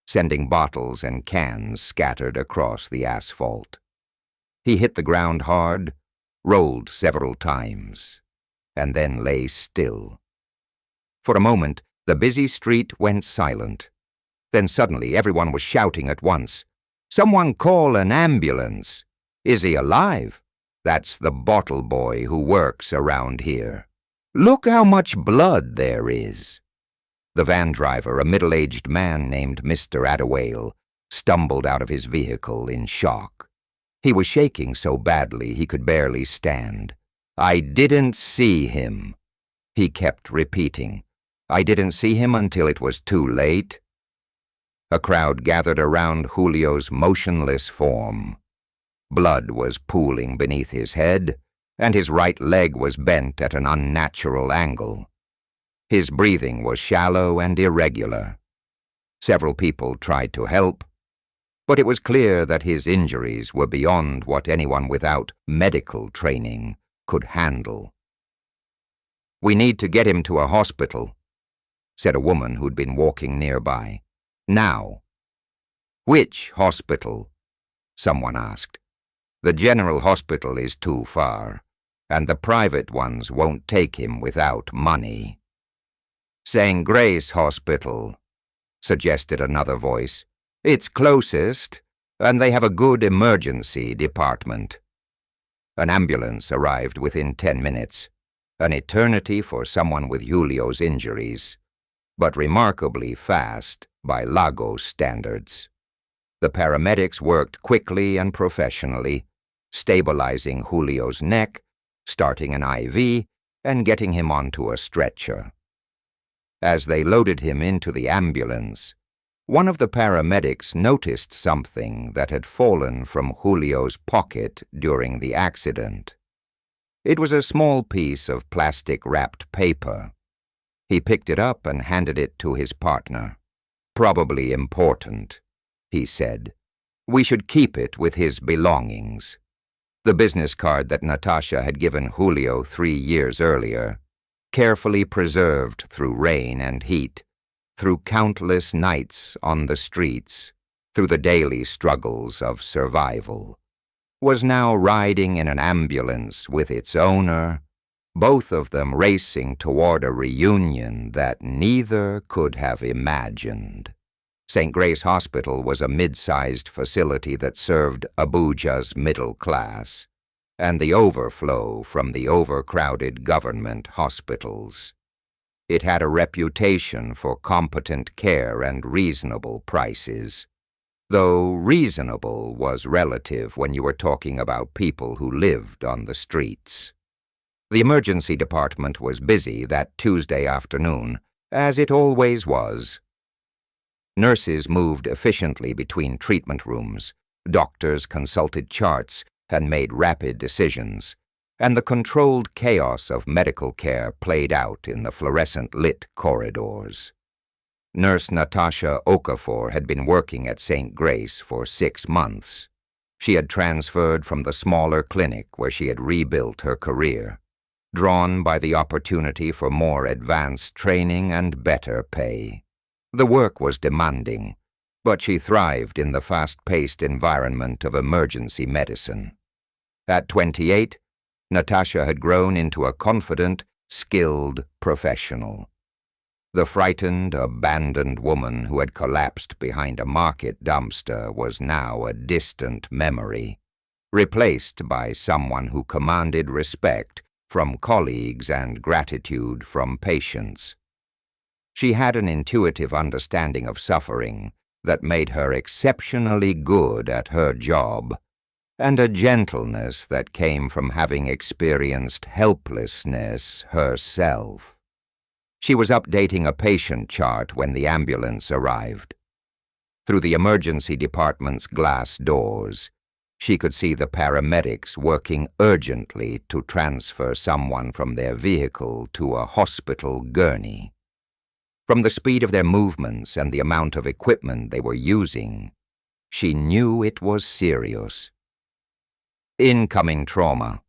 sending bottles and cans scattered across the asphalt. He hit the ground hard, rolled several times, and then lay still. For a moment, the busy street went silent. Then suddenly everyone was shouting at once, "Someone call an ambulance! Is he alive? That's the bottle boy who works around here. Look how much blood there is." The van driver, a middle-aged man named Mr. Attawale, stumbled out of his vehicle in shock. He was shaking so badly he could barely stand. "I didn't see him," he kept repeating. "I didn't see him until it was too late." A crowd gathered around Julio's motionless form. Blood was pooling beneath his head, and his right leg was bent at an unnatural angle. His breathing was shallow and irregular. Several people tried to help, But it was clear that his injuries were beyond what anyone without medical training could handle. "We need to get him to a hospital," said a woman who'd been walking nearby. "Now." "Which hospital?" someone asked. "The general hospital is too far, and the private ones won't take him without money." "St. Grace Hospital," suggested another voice. "It's closest, and they have a good emergency department." An ambulance arrived within 10 minutes, an eternity for someone with Julio's injuries, but remarkably fast by Lagos standards. The paramedics worked quickly and professionally, stabilizing Julio's neck, starting an IV, and getting him onto a stretcher. As they loaded him into the ambulance, one of the paramedics noticed something that had fallen from Julio's pocket during the accident. It was a small piece of plastic-wrapped paper. He picked it up and handed it to his partner. "Probably important," he said. "We should keep it with his belongings." The business card that Natasha had given Julio 3 years earlier, carefully preserved through rain and heat, through countless nights on the streets, through the daily struggles of survival, was now riding in an ambulance with its owner, both of them racing toward a reunion that neither could have imagined. St. Grace Hospital was a mid-sized facility that served Abuja's middle class, and the overflow from the overcrowded government hospitals. It had a reputation for competent care and reasonable prices, though reasonable was relative when you were talking about people who lived on the streets. The emergency department was busy that Tuesday afternoon, as it always was. Nurses moved efficiently between treatment rooms, doctors consulted charts and made rapid decisions, and the controlled chaos of medical care played out in the fluorescent-lit corridors. Nurse Natasha Okafor had been working at St. Grace for 6 months. She had transferred from the smaller clinic where she had rebuilt her career, drawn by the opportunity for more advanced training and better pay. The work was demanding, but she thrived in the fast-paced environment of emergency medicine. At 28, Natasha had grown into a confident, skilled professional. The frightened, abandoned woman who had collapsed behind a market dumpster was now a distant memory, replaced by someone who commanded respect from colleagues and gratitude from patients. She had an intuitive understanding of suffering that made her exceptionally good at her job, and a gentleness that came from having experienced helplessness herself. She was updating a patient chart when the ambulance arrived. Through the emergency department's glass doors, she could see the paramedics working urgently to transfer someone from their vehicle to a hospital gurney. From the speed of their movements and the amount of equipment they were using, she knew it was serious. "Incoming trauma,"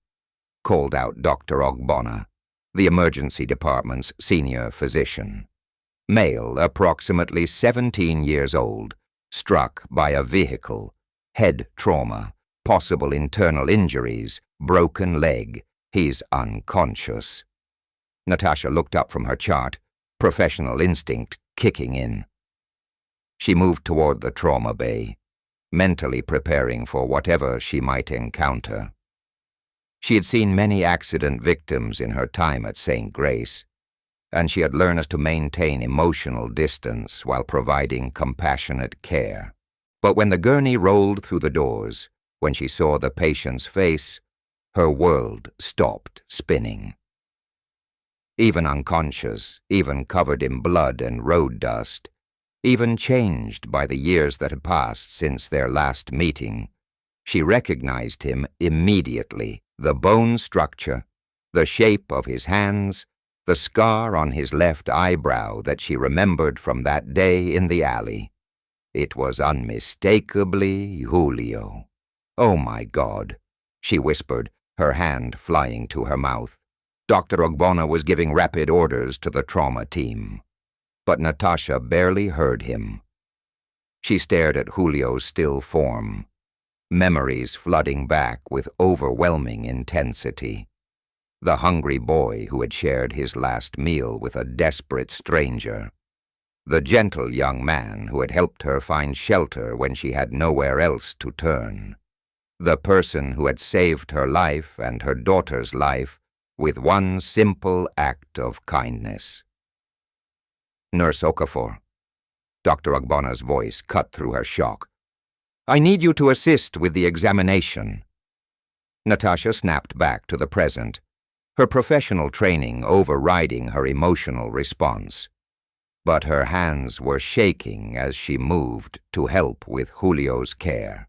called out Dr. Ogbonna, the emergency department's senior physician. Male, approximately 17 years old, struck by a vehicle, head trauma, possible internal injuries, broken leg. He's unconscious. Natasha looked up from her chart, professional instinct kicking in. She moved toward the trauma bay, mentally preparing for whatever she might encounter. She had seen many accident victims in her time at St. Grace, and she had learned to maintain emotional distance while providing compassionate care. But when the gurney rolled through the doors, when she saw the patient's face, her world stopped spinning. Even unconscious, even covered in blood and road dust, even changed by the years that had passed since their last meeting, she recognized him immediately. The bone structure, the shape of his hands, the scar on his left eyebrow that she remembered from that day in the alley. It was unmistakably Julio. "Oh, my God," she whispered, her hand flying to her mouth. Dr. Ogbonna was giving rapid orders to the trauma team. But Natasha barely heard him. She stared at Julio's still form, memories flooding back with overwhelming intensity. The hungry boy who had shared his last meal with a desperate stranger. The gentle young man who had helped her find shelter when she had nowhere else to turn. The person who had saved her life and her daughter's life with one simple act of kindness. "Nurse Okafor." Dr. Ogbonna's voice cut through her shock. "I need you to assist with the examination." Natasha snapped back to the present, her professional training overriding her emotional response. But her hands were shaking as she moved to help with Julio's care.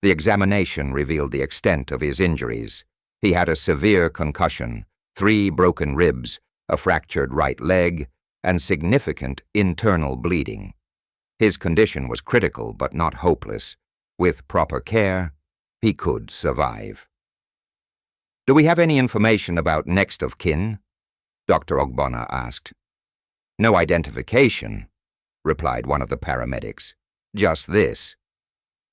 The examination revealed the extent of his injuries. He had a severe concussion, 3 broken ribs, a fractured right leg, and significant internal bleeding. His condition was critical but not hopeless. With proper care, he could survive. "Do we have any information about next of kin?" Dr. Ogbonna asked. "No identification," replied one of the paramedics. "Just this."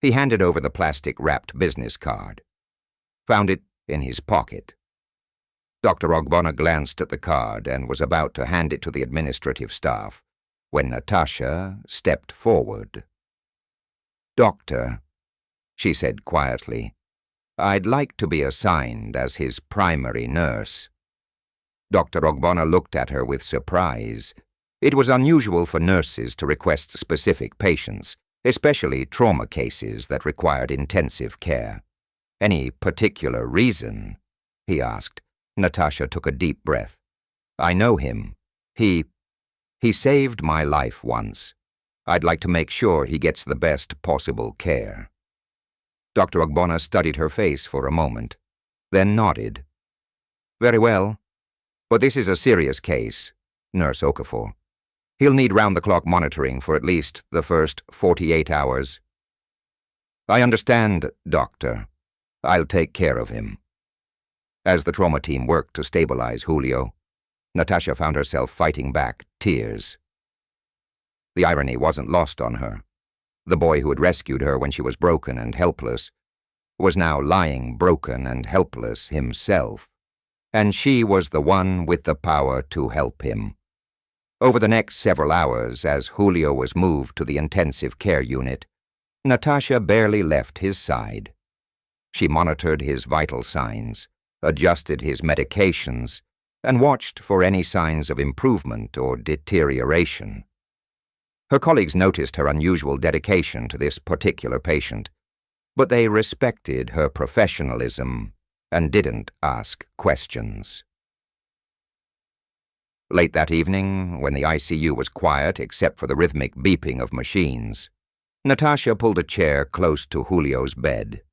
He handed over the plastic-wrapped business card. "Found it in his pocket." Dr. Ogbonna glanced at the card and was about to hand it to the administrative staff when Natasha stepped forward. "Doctor," she said quietly, "I'd like to be assigned as his primary nurse." Dr. Ogbonna looked at her with surprise. It was unusual for nurses to request specific patients, especially trauma cases that required intensive care. "Any particular reason?" he asked. Natasha took a deep breath. "I know him. He saved my life once. I'd like to make sure he gets the best possible care." Dr. Ogbonna studied her face for a moment, then nodded. "Very well. But this is a serious case, Nurse Okafor. He'll need round-the-clock monitoring for at least the first 48 hours. "I understand, Doctor. I'll take care of him." As the trauma team worked to stabilize Julio, Natasha found herself fighting back tears. The irony wasn't lost on her. The boy who had rescued her when she was broken and helpless was now lying broken and helpless himself, and she was the one with the power to help him. Over the next several hours, as Julio was moved to the intensive care unit, Natasha barely left his side. She monitored his vital signs, adjusted his medications, and watched for any signs of improvement or deterioration. Her colleagues noticed her unusual dedication to this particular patient, but they respected her professionalism and didn't ask questions. Late that evening, when the ICU was quiet except for the rhythmic beeping of machines, Natasha pulled a chair close to Julio's bed.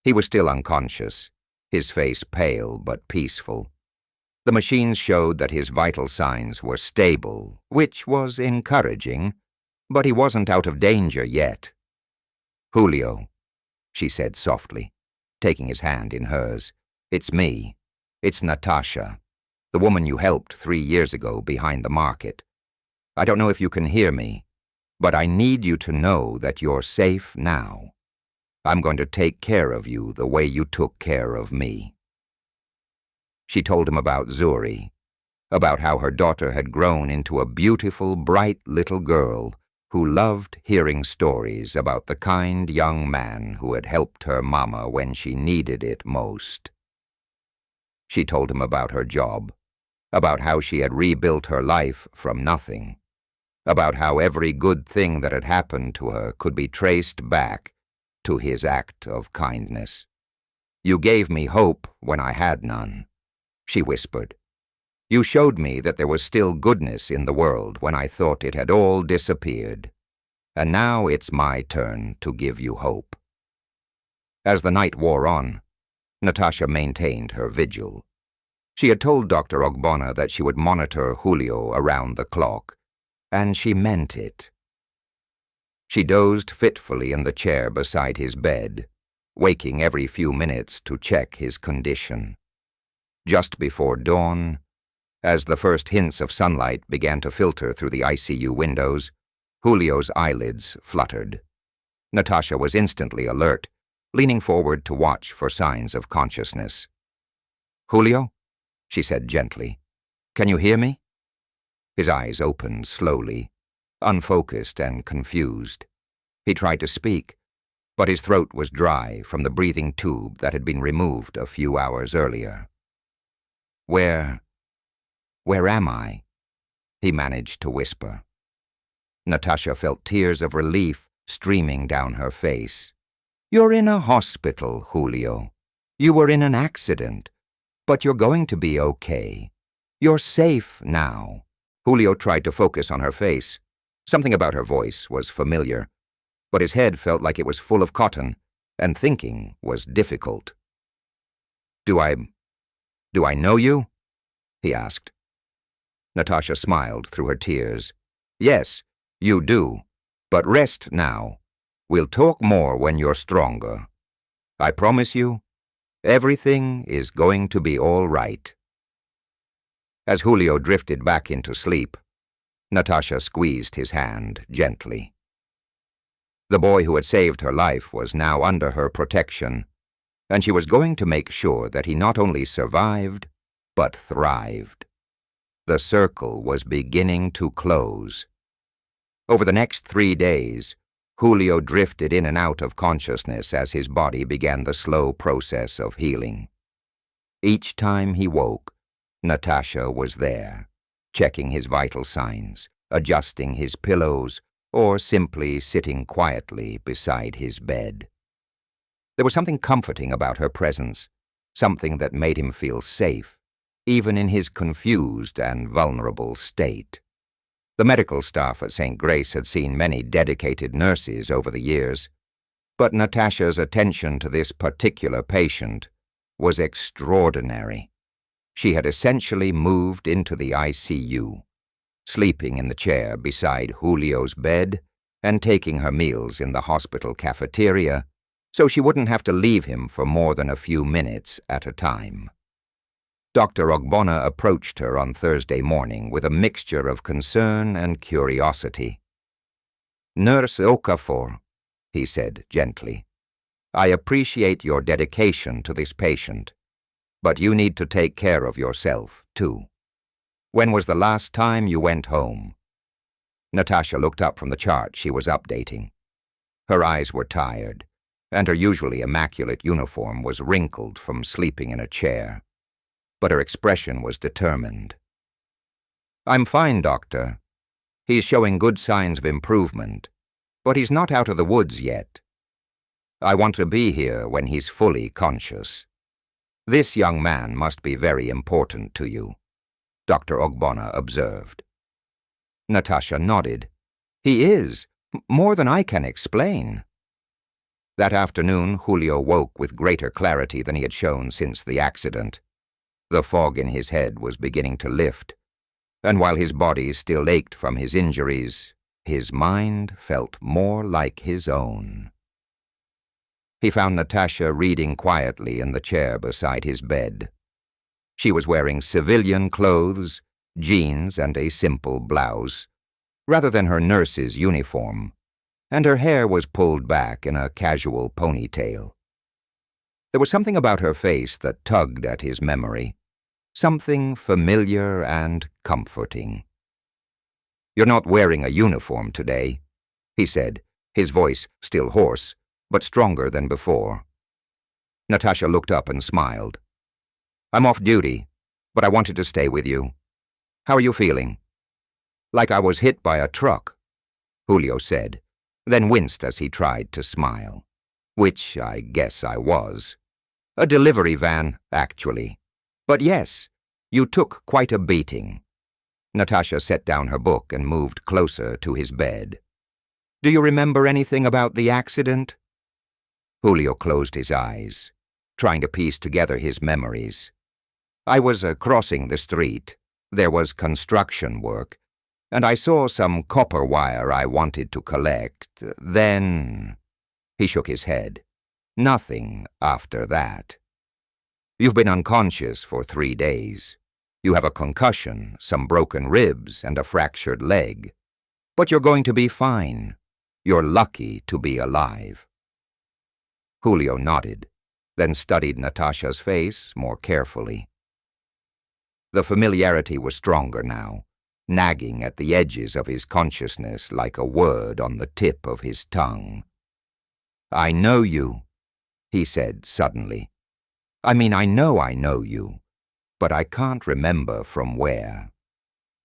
He was still unconscious, his face pale but peaceful. The machines showed that his vital signs were stable, which was encouraging, but he wasn't out of danger yet. "Julio," she said softly, taking his hand in hers. "It's me. It's Natasha, the woman you helped 3 years ago behind the market. I don't know if you can hear me, but I need you to know that you're safe now. I'm going to take care of you the way you took care of me." She told him about Zuri, about how her daughter had grown into a beautiful, bright little girl who loved hearing stories about the kind young man who had helped her mama when she needed it most. She told him about her job, about how she had rebuilt her life from nothing, about how every good thing that had happened to her could be traced back to his act of kindness. "You gave me hope when I had none," she whispered. "You showed me that there was still goodness in the world when I thought it had all disappeared. And now it's my turn to give you hope." As the night wore on, Natasha maintained her vigil. She had told Dr. Ogbonna that she would monitor Julio around the clock, and she meant it. She dozed fitfully in the chair beside his bed, waking every few minutes to check his condition. Just before dawn, as the first hints of sunlight began to filter through the ICU windows, Julio's eyelids fluttered. Natasha was instantly alert, leaning forward to watch for signs of consciousness. "Julio?" she said gently. "Can you hear me?" His eyes opened slowly, unfocused and confused. He tried to speak, but his throat was dry from the breathing tube that had been removed a few hours earlier. Where am I?" he managed to whisper. Natasha felt tears of relief streaming down her face. "You're in a hospital, Julio. You were in an accident, but you're going to be okay. You're safe now." Julio tried to focus on her face. Something about her voice was familiar, but his head felt like it was full of cotton, and thinking was difficult. Do I know you?" he asked. Natasha smiled through her tears. "Yes, you do. But rest now. We'll talk more when you're stronger. I promise you, everything is going to be all right." As Julio drifted back into sleep, Natasha squeezed his hand gently. The boy who had saved her life was now under her protection, and she was going to make sure that he not only survived, but thrived. The circle was beginning to close. Over the next 3 days, Julio drifted in and out of consciousness as his body began the slow process of healing. Each time he woke, Natasha was there, checking his vital signs, adjusting his pillows, or simply sitting quietly beside his bed. There was something comforting about her presence, something that made him feel safe, even in his confused and vulnerable state. The medical staff at St. Grace had seen many dedicated nurses over the years, but Natasha's attention to this particular patient was extraordinary. She had essentially moved into the ICU, sleeping in the chair beside Julio's bed and taking her meals in the hospital cafeteria so she wouldn't have to leave him for more than a few minutes at a time. Dr. Ogbonna approached her on Thursday morning with a mixture of concern and curiosity. "Nurse Okafor," he said gently, "I appreciate your dedication to this patient, but you need to take care of yourself, too. When was the last time you went home?" Natasha looked up from the chart she was updating. Her eyes were tired, and her usually immaculate uniform was wrinkled from sleeping in a chair. But her expression was determined. "I'm fine, Doctor. He's showing good signs of improvement, but he's not out of the woods yet. I want to be here when he's fully conscious. This young man must be very important to you," Dr. Ogbonna observed. Natasha nodded. "He is, more than I can explain." That afternoon, Julio woke with greater clarity than he had shown since the accident. The fog in his head was beginning to lift, and while his body still ached from his injuries, his mind felt more like his own. He found Natasha reading quietly in the chair beside his bed. She was wearing civilian clothes, jeans, and a simple blouse, rather than her nurse's uniform, and her hair was pulled back in a casual ponytail. There was something about her face that tugged at his memory, something familiar and comforting. "You're not wearing a uniform today," he said, his voice still hoarse, but stronger than before. Natasha looked up and smiled. "I'm off duty, but I wanted to stay with you. How are you feeling?" "Like I was hit by a truck," Julio said, then winced as he tried to smile. "Which I guess I was. A delivery van, actually. But yes, you took quite a beating." Natasha set down her book and moved closer to his bed. "Do you remember anything about the accident?" Julio closed his eyes, trying to piece together his memories. "I was crossing the street. There was construction work. and I saw some copper wire I wanted to collect. Then—" He shook his head. "Nothing after that. You've been unconscious for 3 days. You have a concussion, some broken ribs, and a fractured leg. But you're going to be fine. You're lucky to be alive." Julio nodded, then studied Natasha's face more carefully. The familiarity was stronger now, nagging at the edges of his consciousness like a word on the tip of his tongue. "I know you," he said suddenly. "I know you, but I can't remember from where."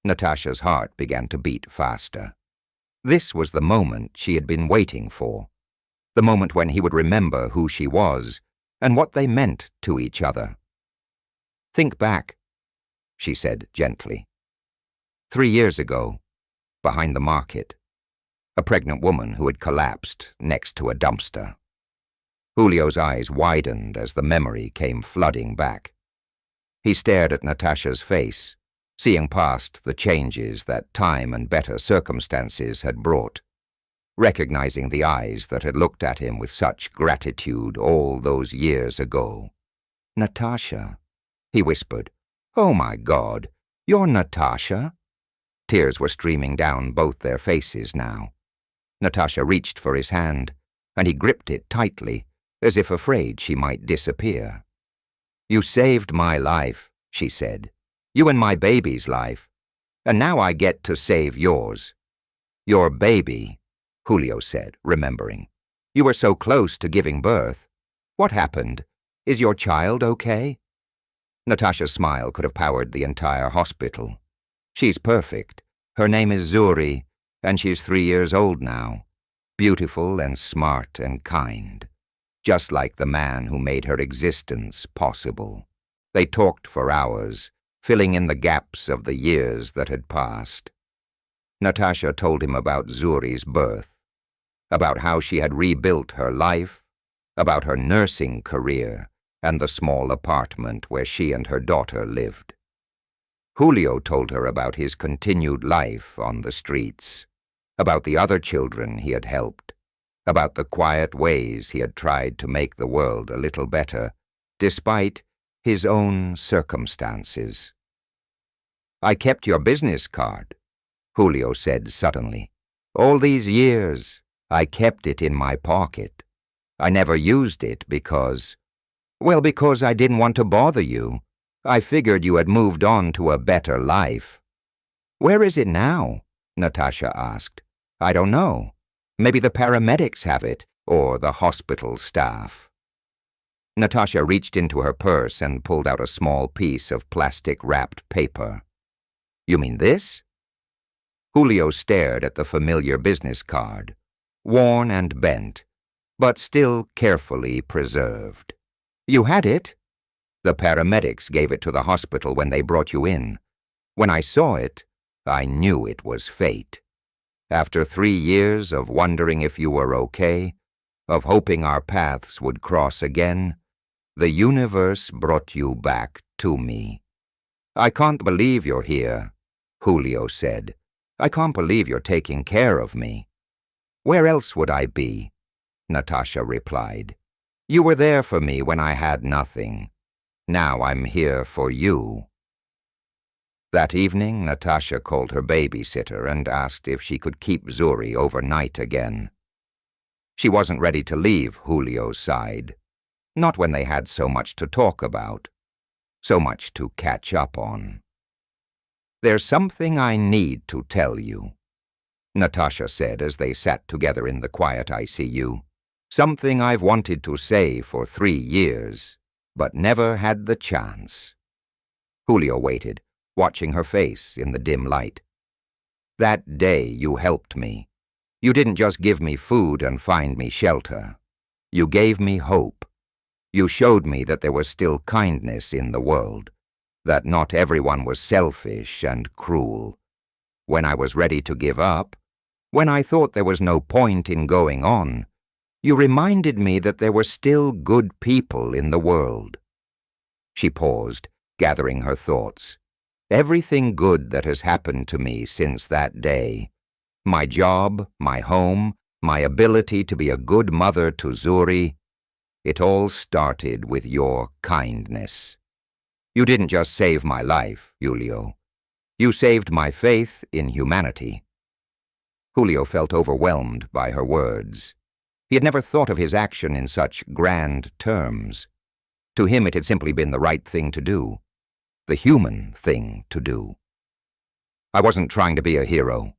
Natasha's heart began to beat faster. This was the moment she had been waiting for, the moment when he would remember who she was and what they meant to each other. "Think back," she said gently. 3 years ago, behind the market, a pregnant woman who had collapsed next to a dumpster. Julio's eyes widened as the memory came flooding back. He stared at Natasha's face, seeing past the changes that time and better circumstances had brought, recognizing the eyes that had looked at him with such gratitude all those years ago. "Natasha," he whispered. "Oh my God, you're Natasha?" Tears were streaming down both their faces now. Natasha reached for his hand, and he gripped it tightly, as if afraid she might disappear. "You saved my life," she said. "You and my baby's life. And now I get to save yours." "Your baby," Julio said, remembering. "You were so close to giving birth. What happened? Is your child okay?" Natasha's smile could have powered the entire hospital. "She's perfect. Her name is Zuri, and she's 3 years old now. Beautiful and smart and kind. Just like the man who made her existence possible." They talked for hours, filling in the gaps of the years that had passed. Natasha told him about Zuri's birth, about how she had rebuilt her life, about her nursing career, and the small apartment where she and her daughter lived. Julio told her about his continued life on the streets, about the other children he had helped, about the quiet ways he had tried to make the world a little better, despite his own circumstances. "I kept your business card," Julio said suddenly. "All these years, I kept it in my pocket. I never used it because I didn't want to bother you. I figured you had moved on to a better life." "Where is it now?" Natasha asked. "I don't know. Maybe the paramedics have it, or the hospital staff." Natasha reached into her purse and pulled out a small piece of plastic-wrapped paper. "You mean this?" Julio stared at the familiar business card, worn and bent, but still carefully preserved. "You had it? The paramedics gave it to the hospital when they brought you in. When I saw it, I knew it was fate. After 3 years of wondering if you were okay, of hoping our paths would cross again, the universe brought you back to me." "I can't believe you're here," Julio said. "I can't believe you're taking care of me." "Where else would I be?" Natasha replied. "You were there for me when I had nothing. Now I'm here for you." That evening, Natasha called her babysitter and asked if she could keep Zuri overnight again. She wasn't ready to leave Julio's side, not when they had so much to talk about, so much to catch up on. "There's something I need to tell you," Natasha said as they sat together in the quiet ICU. "Something I've wanted to say for 3 years, but never had the chance." Julio waited, watching her face in the dim light. "That day you helped me. You didn't just give me food and find me shelter. You gave me hope. You showed me that there was still kindness in the world, that not everyone was selfish and cruel. When I was ready to give up, when I thought there was no point in going on, you reminded me that there were still good people in the world." She paused, gathering her thoughts. Everything good that has happened to me since that day, my job, my home, my ability to be a good mother to Zuri, it all started with your kindness. You didn't just save my life, Julio. You saved my faith in humanity." Julio felt overwhelmed by her words. He had never thought of his action in such grand terms. To him it had simply been the right thing to do, the human thing to do. "I wasn't trying to be a hero,"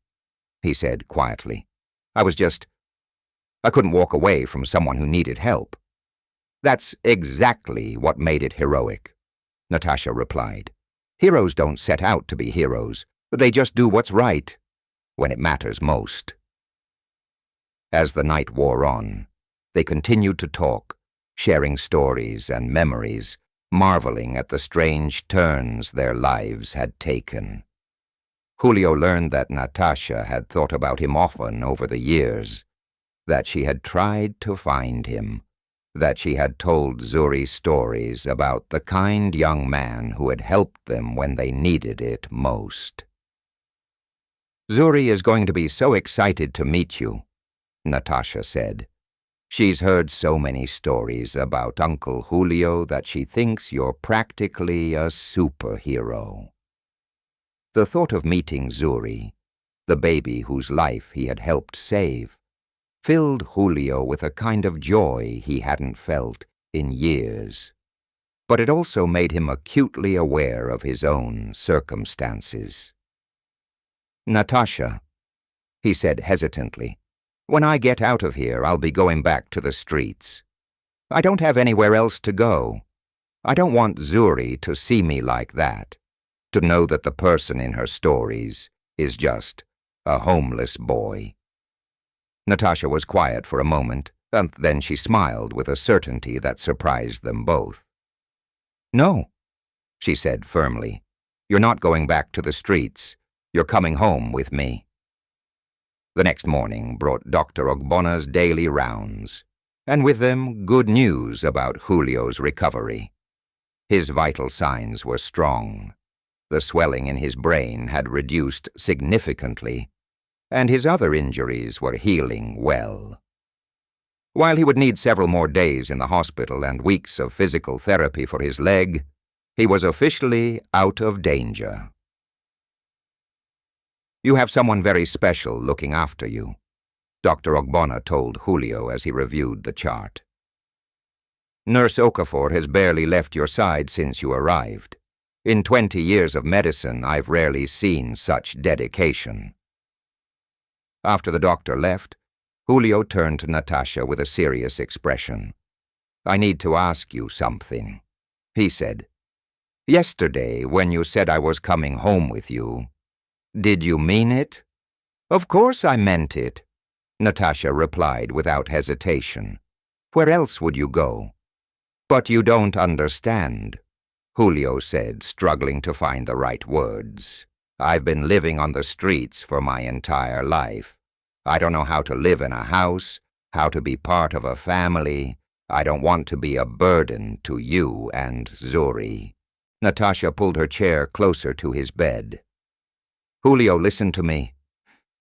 he said quietly. I couldn't walk away from someone who needed help." "That's exactly what made it heroic," Natasha replied. "Heroes don't set out to be heroes. They just do what's right, when it matters most." As the night wore on, they continued to talk, sharing stories and memories, marveling at the strange turns their lives had taken. Julio learned that Natasha had thought about him often over the years, that she had tried to find him, that she had told Zuri stories about the kind young man who had helped them when they needed it most. "Zuri is going to be so excited to meet you," Natasha said. "She's heard so many stories about Uncle Julio that she thinks you're practically a superhero." The thought of meeting Zuri, the baby whose life he had helped save, filled Julio with a kind of joy he hadn't felt in years. But it also made him acutely aware of his own circumstances. "Natasha," he said hesitantly, "when I get out of here, I'll be going back to the streets. I don't have anywhere else to go. I don't want Zuri to see me like that, to know that the person in her stories is just a homeless boy." Natasha was quiet for a moment, and then she smiled with a certainty that surprised them both. "No," she said firmly. "You're not going back to the streets. You're coming home with me." The next morning brought Dr. Ogbona's daily rounds, and with them good news about Julio's recovery. His vital signs were strong. The swelling in his brain had reduced significantly, and his other injuries were healing well. While he would need several more days in the hospital and weeks of physical therapy for his leg, he was officially out of danger. "You have someone very special looking after you," Dr. Ogbona told Julio as he reviewed the chart. "Nurse Okafor has barely left your side since you arrived. In 20 years of medicine, I've rarely seen such dedication." After the doctor left, Julio turned to Natasha with a serious expression. "I need to ask you something," he said. "Yesterday, when you said I was coming home with you, did you mean it?" "Of course I meant it," Natasha replied without hesitation. "Where else would you go?" "But you don't understand," Julio said, struggling to find the right words. "I've been living on the streets for my entire life. I don't know how to live in a house, how to be part of a family. I don't want to be a burden to you and Zuri." Natasha pulled her chair closer to his bed. "Julio, listen to me.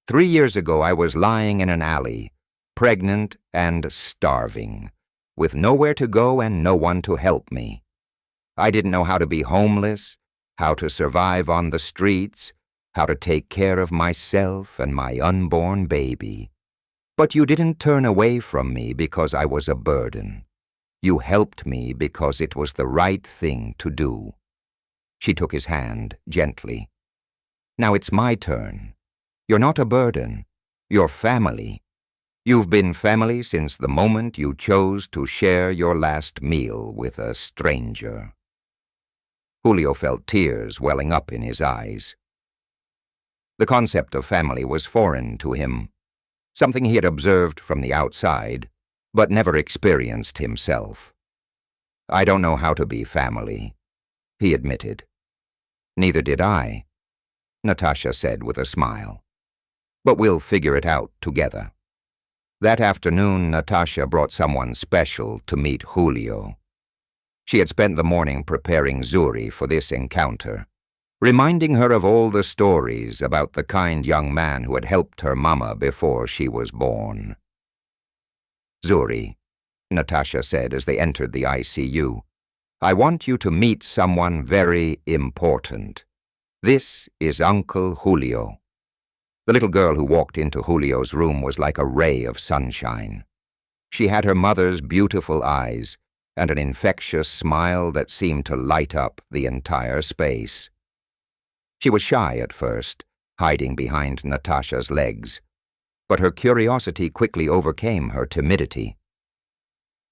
3 years ago I was lying in an alley, pregnant and starving, with nowhere to go and no one to help me. I didn't know how to be homeless, how to survive on the streets, how to take care of myself and my unborn baby. But you didn't turn away from me because I was a burden. You helped me because it was the right thing to do." She took his hand gently. "Now it's my turn. You're not a burden. You're family. You've been family since the moment you chose to share your last meal with a stranger." Julio felt tears welling up in his eyes. The concept of family was foreign to him, something he had observed from the outside, but never experienced himself. "I don't know how to be family," he admitted. "Neither did I," Natasha said with a smile. "But we'll figure it out together." That afternoon, Natasha brought someone special to meet Julio. She had spent the morning preparing Zuri for this encounter. reminding her of all the stories about the kind young man who had helped her mama before she was born. "Zuri," Natasha said as they entered the ICU, "I want you to meet someone very important. This is Uncle Julio." The little girl who walked into Julio's room was like a ray of sunshine. She had her mother's beautiful eyes and an infectious smile that seemed to light up the entire space. She was shy at first, hiding behind Natasha's legs, but her curiosity quickly overcame her timidity.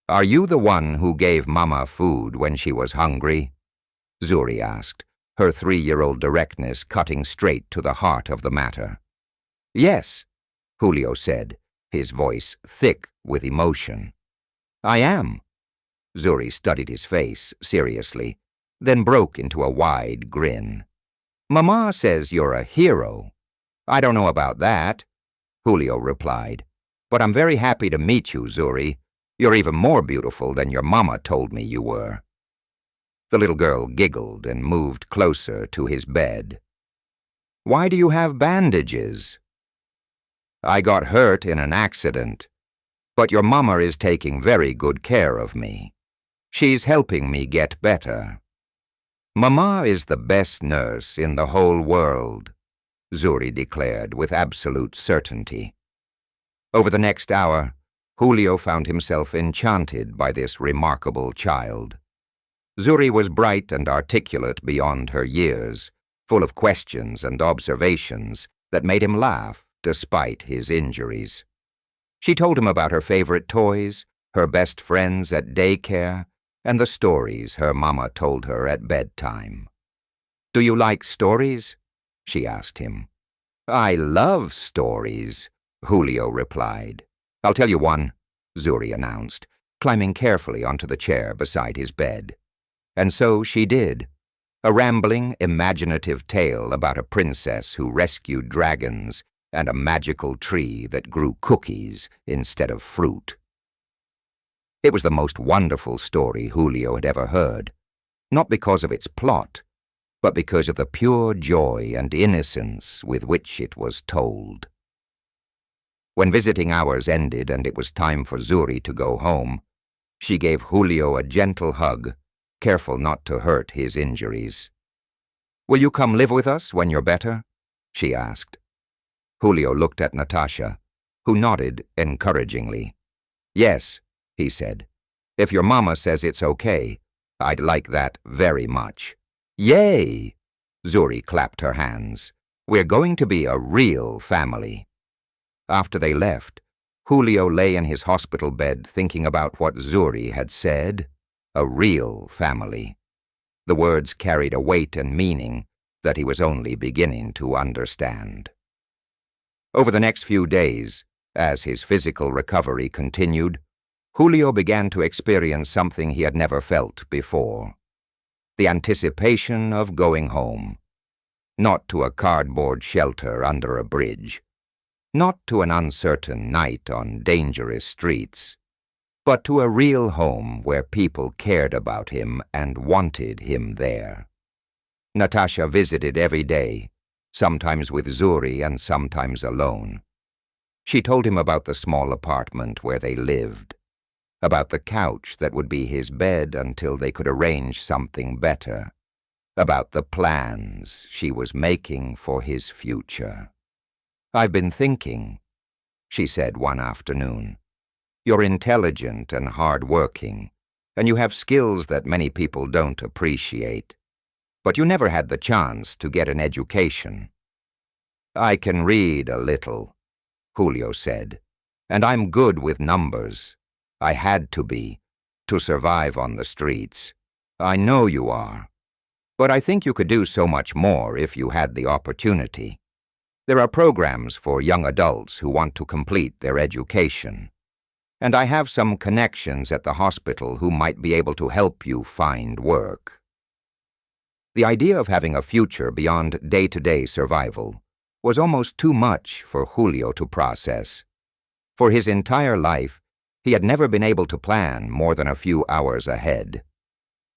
"Are you the one who gave Mama food when she was hungry?" Zuri asked, her 3-year-old directness cutting straight to the heart of the matter. "Yes," Julio said, his voice thick with emotion. "I am." Zuri studied his face seriously, then broke into a wide grin. "Mama says you're a hero." "I don't know about that," Julio replied, "but I'm very happy to meet you, Zuri. You're even more beautiful than your mama told me you were." The little girl giggled and moved closer to his bed. "Why do you have bandages?" "I got hurt in an accident, but your mama is taking very good care of me. She's helping me get better." "Mama is the best nurse in the whole world," Zuri declared with absolute certainty. Over the next hour, Julio found himself enchanted by this remarkable child. Zuri was bright and articulate beyond her years, full of questions and observations that made him laugh despite his injuries. She told him about her favorite toys, her best friends at daycare, and the stories her mama told her at bedtime. "Do you like stories?" she asked him. "I love stories," Julio replied. "I'll tell you one," Zuri announced, climbing carefully onto the chair beside his bed. And so she did, a rambling, imaginative tale about a princess who rescued dragons and a magical tree that grew cookies instead of fruit. It was the most wonderful story Julio had ever heard, not because of its plot, but because of the pure joy and innocence with which it was told. When visiting hours ended and it was time for Zuri to go home, she gave Julio a gentle hug, careful not to hurt his injuries. "Will you come live with us when you're better?" she asked. Julio looked at Natasha, who nodded encouragingly. "Yes," he said. "If your mama says it's okay, I'd like that very much." "Yay!" Zuri clapped her hands. "We're going to be a real family." After they left, Julio lay in his hospital bed thinking about what Zuri had said. A real family. The words carried a weight and meaning that he was only beginning to understand. Over the next few days, as his physical recovery continued, Julio began to experience something he had never felt before. The anticipation of going home. Not to a cardboard shelter under a bridge. Not to an uncertain night on dangerous streets. But to a real home where people cared about him and wanted him there. Natasha visited every day, sometimes with Zuri and sometimes alone. She told him about the small apartment where they lived, about the couch that would be his bed until they could arrange something better, about the plans she was making for his future. "I've been thinking," she said one afternoon. "You're intelligent and hard-working, and you have skills that many people don't appreciate. But you never had the chance to get an education." "I can read a little," Julio said, "and I'm good with numbers. I had to be, to survive on the streets. I know you are. But I think you could do so much more if you had the opportunity. There are programs for young adults who want to complete their education. And I have some connections at the hospital who might be able to help you find work." The idea of having a future beyond day-to-day survival was almost too much for Julio to process. For his entire life, he had never been able to plan more than a few hours ahead.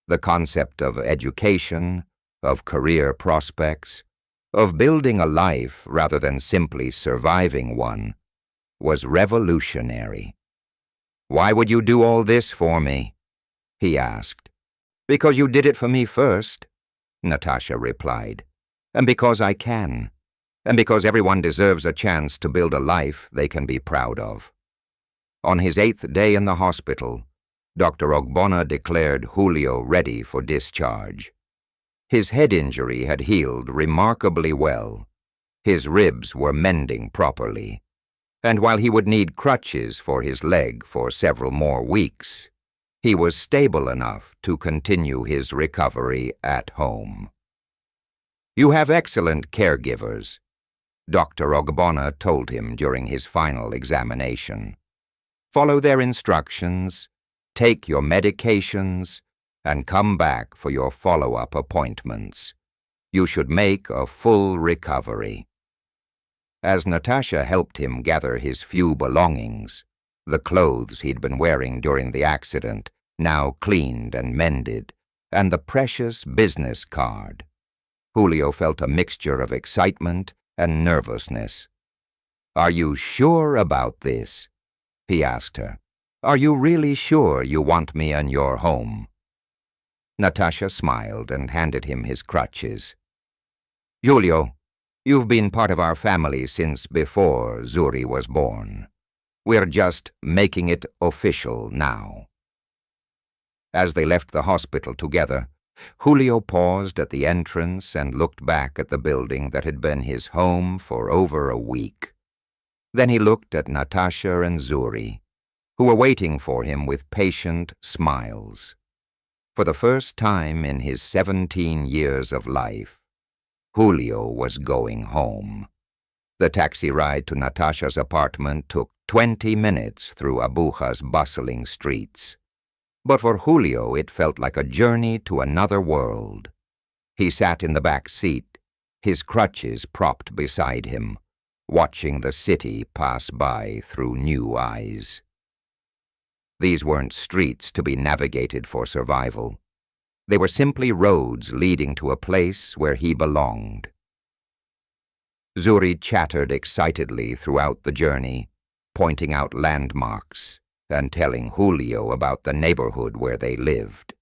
The concept of education, of career prospects, of building a life rather than simply surviving one, was revolutionary. "Why would you do all this for me?" he asked. "Because you did it for me first," Natasha replied, "and because I can, and because everyone deserves a chance to build a life they can be proud of." On his 8th day in the hospital, Dr. Ogbonna declared Julio ready for discharge. His head injury had healed remarkably well. His ribs were mending properly, and while he would need crutches for his leg for several more weeks, he was stable enough to continue his recovery at home. "You have excellent caregivers," Dr. Ogbonna told him during his final examination. "Follow their instructions, take your medications, and come back for your follow-up appointments. You should make a full recovery." As Natasha helped him gather his few belongings, the clothes he'd been wearing during the accident, now cleaned and mended, and the precious business card, Julio felt a mixture of excitement and nervousness. "Are you sure about this?" he asked her. "Are you really sure you want me in your home?" Natasha smiled and handed him his crutches. "Julio, you've been part of our family since before Zuri was born. We're just making it official now." As they left the hospital together, Julio paused at the entrance and looked back at the building that had been his home for over a week. Then he looked at Natasha and Zuri, who were waiting for him with patient smiles. For the first time in his 17 years of life, Julio was going home. The taxi ride to Natasha's apartment took 20 minutes through Abuja's bustling streets. But for Julio, it felt like a journey to another world. He sat in the back seat, his crutches propped beside him, watching the city pass by through new eyes. These weren't streets to be navigated for survival. They were simply roads leading to a place where he belonged. Zuri chattered excitedly throughout the journey, pointing out landmarks and telling Julio about the neighborhood where they lived.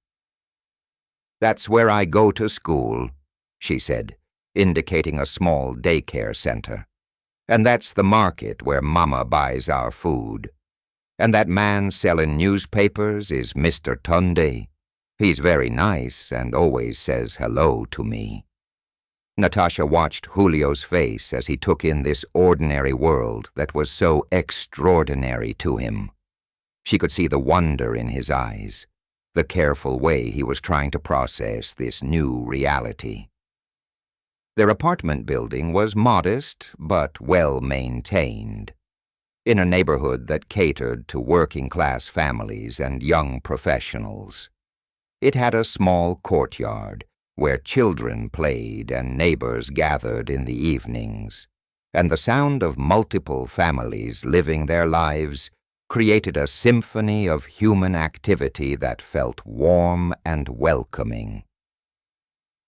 "That's where I go to school," she said, indicating a small daycare center. "And that's the market where Mama buys our food. And that man selling newspapers is Mr. Tunde. He's very nice and always says hello to me." Natasha watched Julio's face as he took in this ordinary world that was so extraordinary to him. She could see the wonder in his eyes, the careful way he was trying to process this new reality. Their apartment building was modest but well-maintained, in a neighborhood that catered to working-class families and young professionals. It had a small courtyard where children played and neighbors gathered in the evenings, and the sound of multiple families living their lives created a symphony of human activity that felt warm and welcoming.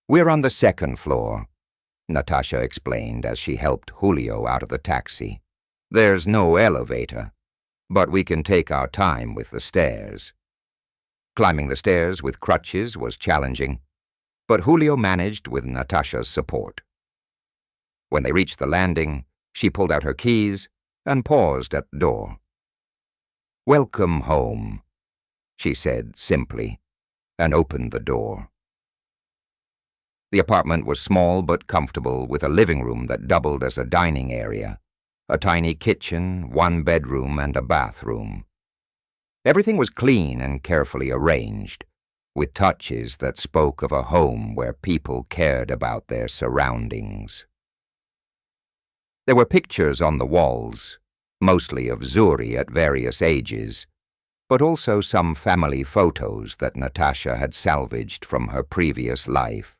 "We're on the 2nd floor," Natasha explained as she helped Julio out of the taxi. "There's no elevator, but we can take our time with the stairs." Climbing the stairs with crutches was challenging, but Julio managed with Natasha's support. When they reached the landing, she pulled out her keys and paused at the door. "Welcome home," she said simply, and opened the door. The apartment was small but comfortable, with a living room that doubled as a dining area, a tiny kitchen, 1 bedroom, and a bathroom. Everything was clean and carefully arranged, with touches that spoke of a home where people cared about their surroundings. There were pictures on the walls, mostly of Zuri at various ages, but also some family photos that Natasha had salvaged from her previous life.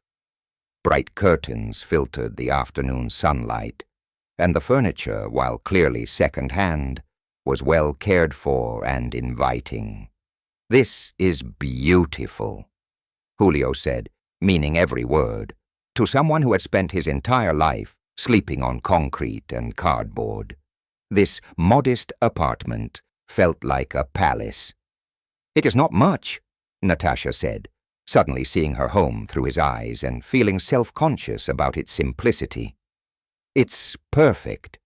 Bright curtains filtered the afternoon sunlight, and the furniture, while clearly second-hand, was well cared for and inviting. "This is beautiful," Julio said, meaning every word, to someone who had spent his entire life sleeping on concrete and cardboard. This modest apartment felt like a palace. "It is not much," Natasha said, suddenly seeing her home through his eyes and feeling self-conscious about its simplicity. "It's perfect,"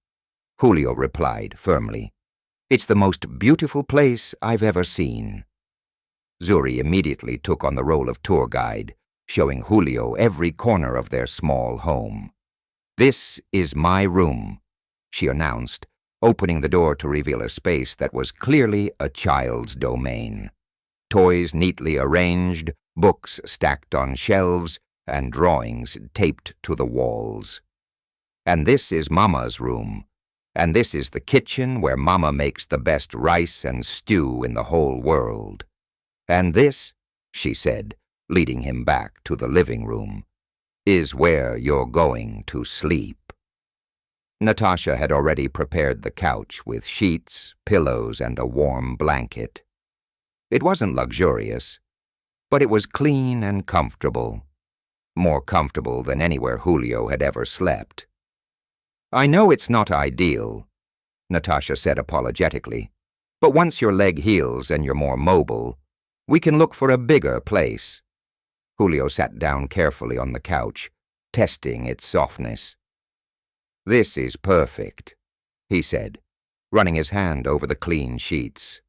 Julio replied firmly. "It's the most beautiful place I've ever seen." Zuri immediately took on the role of tour guide, showing Julio every corner of their small home. "This is my room," she announced, opening the door to reveal a space that was clearly a child's domain. Toys neatly arranged, books stacked on shelves, and drawings taped to the walls. "And this is Mama's room. And this is the kitchen where Mama makes the best rice and stew in the whole world. And this," she said, leading him back to the living room, "is where you're going to sleep." Natasha had already prepared the couch with sheets, pillows, and a warm blanket. It wasn't luxurious, but it was clean and comfortable, more comfortable than anywhere Julio had ever slept. "I know it's not ideal," Natasha said apologetically, "but once your leg heals and you're more mobile, we can look for a bigger place." Julio sat down carefully on the couch, testing its softness. "This is perfect," he said, running his hand over the clean sheets.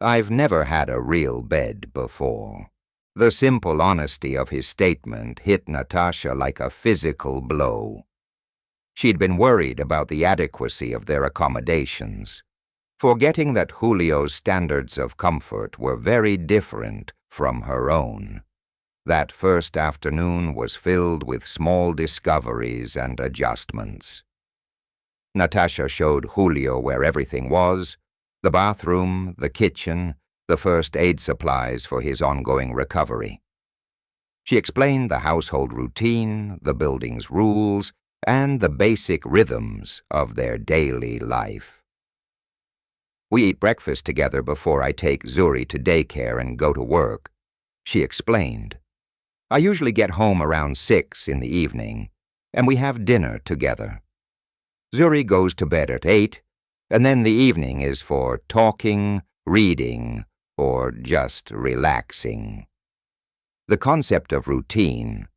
"I've never had a real bed before." The simple honesty of his statement hit Natasha like a physical blow. She'd been worried about the adequacy of their accommodations, forgetting that Julio's standards of comfort were very different from her own. That first afternoon was filled with small discoveries and adjustments. Natasha showed Julio where everything was: the bathroom, the kitchen, the first aid supplies for his ongoing recovery. She explained the household routine, the building's rules, and the basic rhythms of their daily life. "We eat breakfast together before I take Zuri to daycare and go to work," she explained. "I usually get home around 6 in the evening, and we have dinner together. Zuri goes to bed at 8, and then the evening is for talking, reading, or just relaxing." The concept of routine,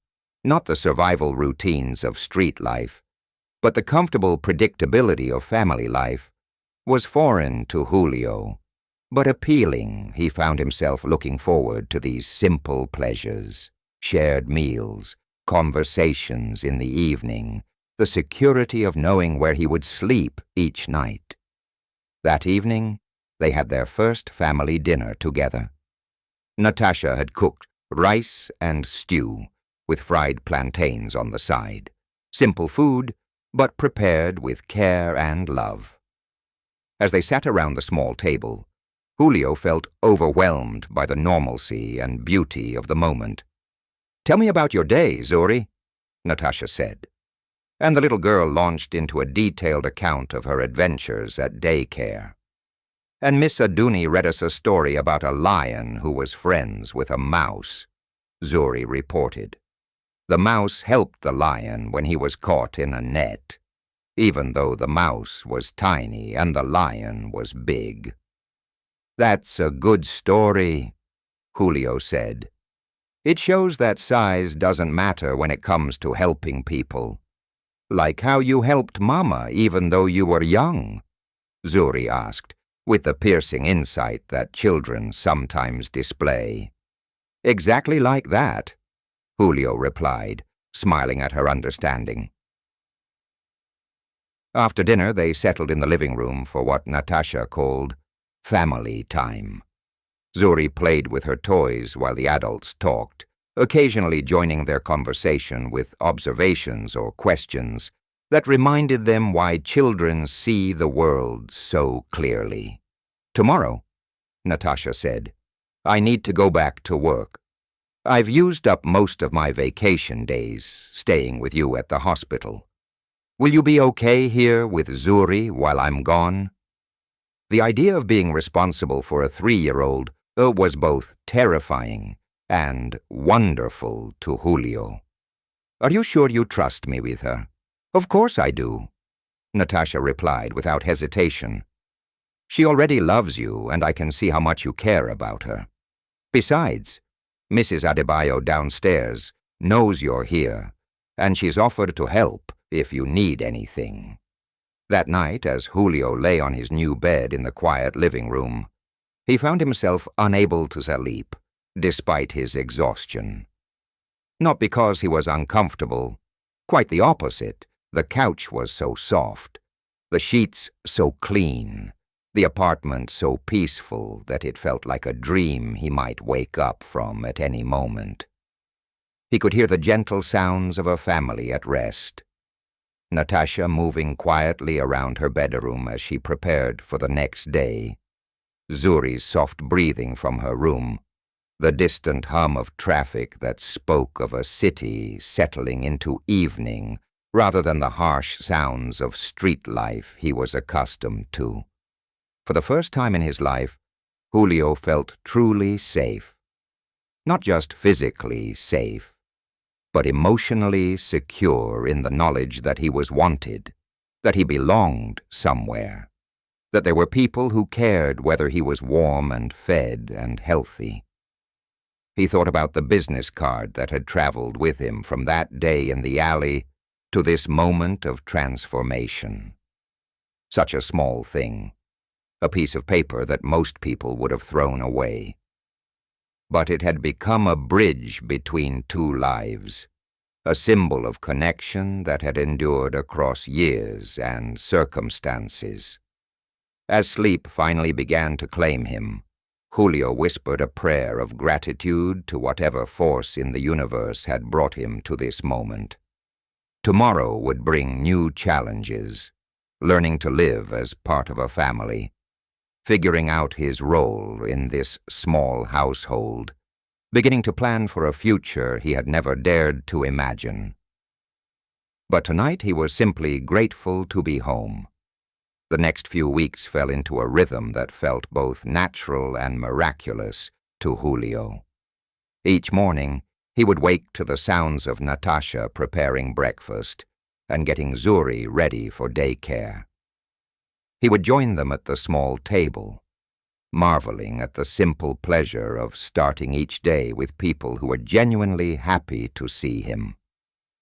not the survival routines of street life, but the comfortable predictability of family life, was foreign to Julio, but appealing. He found himself looking forward to these simple pleasures: shared meals, conversations in the evening, the security of knowing where he would sleep each night. That evening, they had their first family dinner together. Natasha had cooked rice and stew, with fried plantains on the side. Simple food, but prepared with care and love. As they sat around the small table, Julio felt overwhelmed by the normalcy and beauty of the moment. "Tell me about your day, Zuri," Natasha said. And the little girl launched into a detailed account of her adventures at daycare. "And Miss Aduni read us a story about a lion who was friends with a mouse," Zuri reported. "The mouse helped the lion when he was caught in a net, even though the mouse was tiny and the lion was big." "That's a good story," Julio said. "It shows that size doesn't matter when it comes to helping people. Like how you helped Mama even though you were young?" Zuri asked, with the piercing insight that children sometimes display. "Exactly like that," Julio replied, smiling at her understanding. After dinner, they settled in the living room for what Natasha called family time. Zuri played with her toys while the adults talked, occasionally joining their conversation with observations or questions that reminded them why children see the world so clearly. "Tomorrow," Natasha said, "I need to go back to work. I've used up most of my vacation days staying with you at the hospital. Will you be okay here with Zuri while I'm gone?" The idea of being responsible for a 3-year-old was both terrifying and wonderful to Julio. Are you sure you trust me with her? Of course I do, Natasha replied without hesitation. She already loves you, and I can see how much you care about her. Besides, Mrs. Adebayo downstairs knows you're here, and she's offered to help if you need anything. That night, as Julio lay on his new bed in the quiet living room, he found himself unable to sleep, despite his exhaustion. Not because he was uncomfortable. Quite the opposite. The couch was so soft, the sheets so clean, the apartment so peaceful that it felt like a dream he might wake up from at any moment. He could hear the gentle sounds of a family at rest. Natasha moving quietly around her bedroom as she prepared for the next day. Zuri's soft breathing from her room, the distant hum of traffic that spoke of a city settling into evening rather than the harsh sounds of street life he was accustomed to. For the first time in his life, Julio felt truly safe. Not just physically safe, but emotionally secure in the knowledge that he was wanted, that he belonged somewhere, that there were people who cared whether he was warm and fed and healthy. He thought about the business card that had traveled with him from that day in the alley to this moment of transformation. Such a small thing, a piece of paper that most people would have thrown away. But it had become a bridge between two lives, a symbol of connection that had endured across years and circumstances. As sleep finally began to claim him, Julio whispered a prayer of gratitude to whatever force in the universe had brought him to this moment. Tomorrow would bring new challenges, learning to live as part of a family, figuring out his role in this small household, beginning to plan for a future he had never dared to imagine. But tonight he was simply grateful to be home. The next few weeks fell into a rhythm that felt both natural and miraculous to Julio. Each morning, he would wake to the sounds of Natasha preparing breakfast and getting Zuri ready for daycare. He would join them at the small table, marveling at the simple pleasure of starting each day with people who were genuinely happy to see him.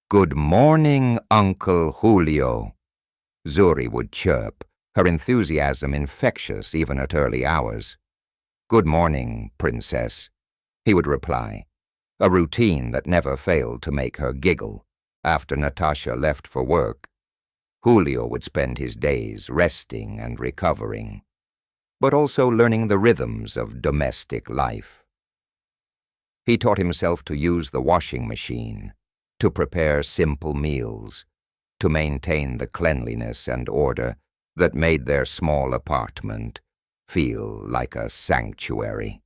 "Good morning, Uncle Julio," Zuri would chirp, her enthusiasm infectious even at early hours. "Good morning, Princess," he would reply, a routine that never failed to make her giggle. After Natasha left for work, Julio would spend his days resting and recovering, but also learning the rhythms of domestic life. He taught himself to use the washing machine, to prepare simple meals, to maintain the cleanliness and order that made their small apartment feel like a sanctuary.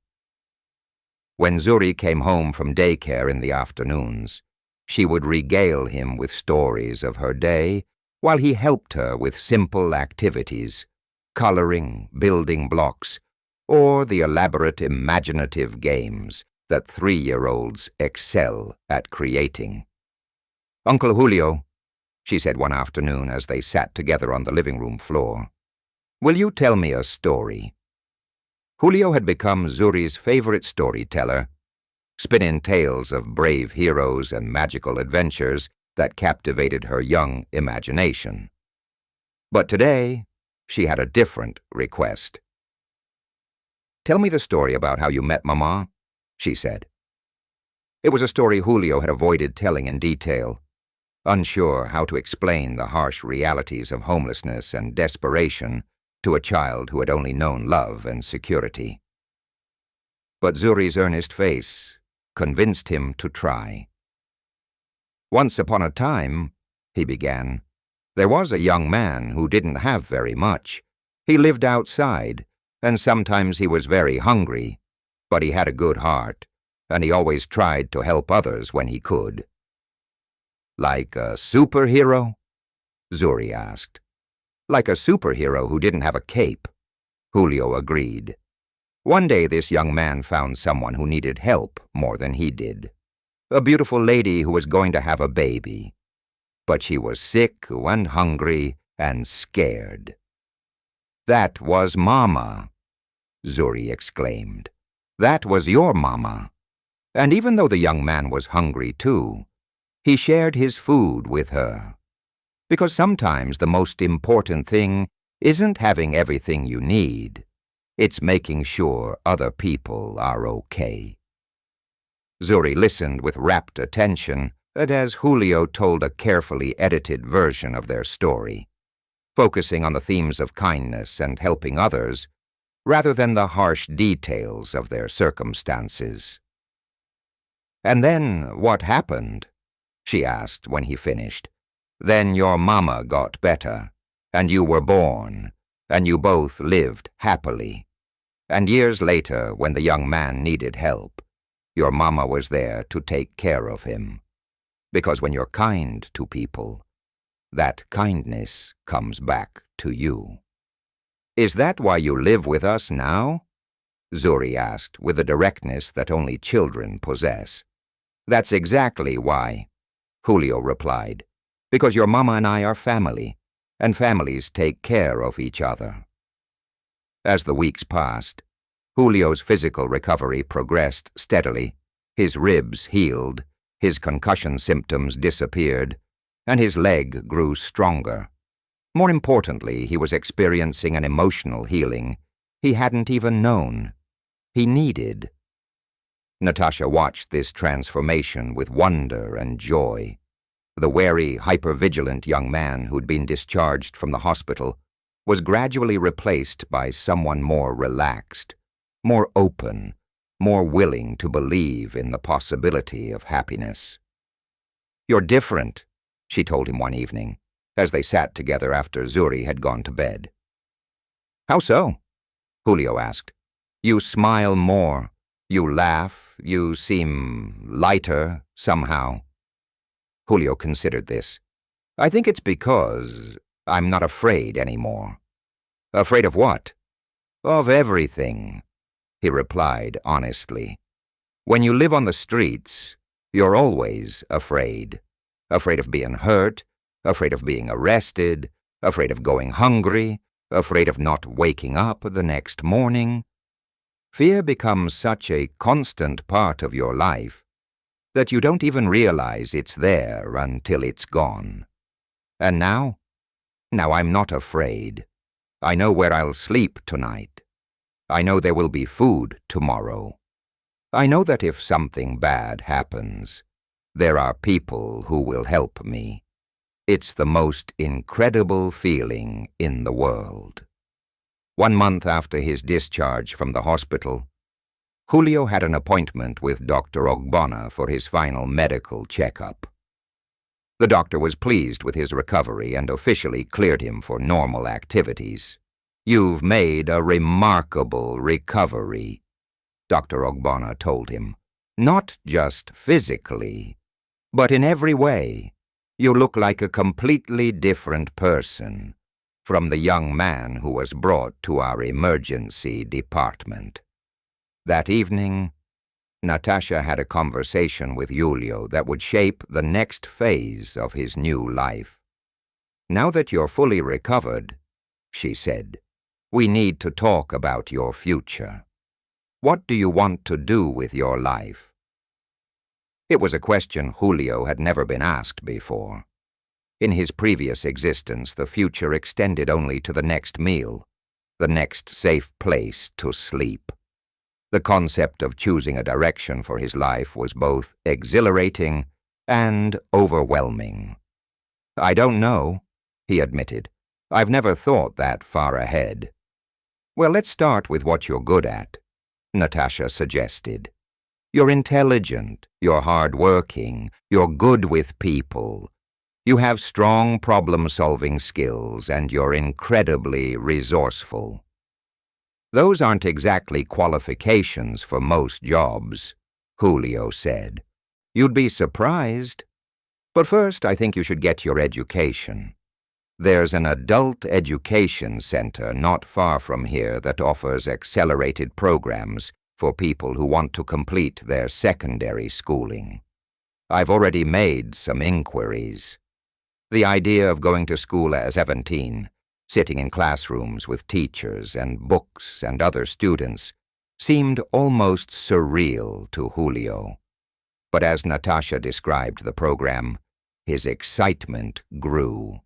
When Zuri came home from daycare in the afternoons, she would regale him with stories of her day while he helped her with simple activities, coloring, building blocks, or the elaborate imaginative games that 3-year-olds excel at creating. "Uncle Julio," she said one afternoon as they sat together on the living room floor, "will you tell me a story?" Julio had become Zuri's favorite storyteller, spinning tales of brave heroes and magical adventures that captivated her young imagination. But today, she had a different request. "Tell me the story about how you met Mama," she said. It was a story Julio had avoided telling in detail, unsure how to explain the harsh realities of homelessness and desperation to a child who had only known love and security. But Zuri's earnest face convinced him to try. "Once upon a time," he began, "there was a young man who didn't have very much. He lived outside, and sometimes he was very hungry, but he had a good heart, and he always tried to help others when he could." "Like a superhero?" Zuri asked. "Like a superhero who didn't have a cape," Julio agreed. One day this young man found someone who needed help more than he did. a beautiful lady who was going to have a baby. But she was sick and hungry and scared. "That was Mama," Zuri exclaimed. "That was your Mama." And even though the young man was hungry too, he shared his food with her. Because sometimes the most important thing isn't having everything you need. It's making sure other people are okay. Zuri listened with rapt attention as Julio told a carefully edited version of their story, focusing on the themes of kindness and helping others, rather than the harsh details of their circumstances. "And then what happened?" she asked when he finished. "Then your mama got better, and you were born, and you both lived happily. And years later, when the young man needed help, your mama was there to take care of him. Because when you're kind to people, that kindness comes back to you." "Is that why you live with us now?" Zuri asked with a directness that only children possess. "That's exactly why," Julio replied. "Because your mama and I are family, and families take care of each other." As the weeks passed, Julio's physical recovery progressed steadily. His ribs healed, his concussion symptoms disappeared, and his leg grew stronger. More importantly, he was experiencing an emotional healing he hadn't even known he needed. Natasha watched this transformation with wonder and joy. The wary, hypervigilant young man who'd been discharged from the hospital was gradually replaced by someone more relaxed, more open, more willing to believe in the possibility of happiness. "You're different," she told him one evening, as they sat together after Zuri had gone to bed. "How so?" Julio asked. "You smile more, you laugh, you seem lighter somehow." Julio considered this. "I think it's because I'm not afraid anymore." "Afraid of what?" "Of everything," he replied honestly. "When you live on the streets, you're always afraid. Afraid of being hurt, afraid of being arrested, afraid of going hungry, afraid of not waking up the next morning. Fear becomes such a constant part of your life that you don't even realize it's there until it's gone. And now I'm not afraid. I know where I'll sleep tonight. I know there will be food tomorrow. I know that if something bad happens, there are people who will help me. It's the most incredible feeling in the world." 1 month after his discharge from the hospital, Julio had an appointment with Dr. Ogbonna for his final medical checkup. The doctor was pleased with his recovery and officially cleared him for normal activities. "You've made a remarkable recovery," Dr. Ogbonna told him. "Not just physically, but in every way. You look like a completely different person from the young man who was brought to our emergency department." That evening, Natasha had a conversation with Julio that would shape the next phase of his new life. "Now that you're fully recovered," she said, "we need to talk about your future. What do you want to do with your life?" It was a question Julio had never been asked before. In his previous existence, the future extended only to the next meal, the next safe place to sleep. The concept of choosing a direction for his life was both exhilarating and overwhelming. "I don't know," he admitted. "I've never thought that far ahead." "Well, let's start with what you're good at," Natasha suggested. "You're intelligent, you're hard-working, you're good with people. You have strong problem-solving skills, and you're incredibly resourceful. Those aren't exactly qualifications for most jobs," Julio said. "You'd be surprised. But first, I think you should get your education. There's an adult education center not far from here that offers accelerated programs for people who want to complete their secondary schooling. I've already made some inquiries. The idea of going to school at 17, sitting in classrooms with teachers and books and other students, seemed almost surreal to Julio. But as Natasha described the program, his excitement grew.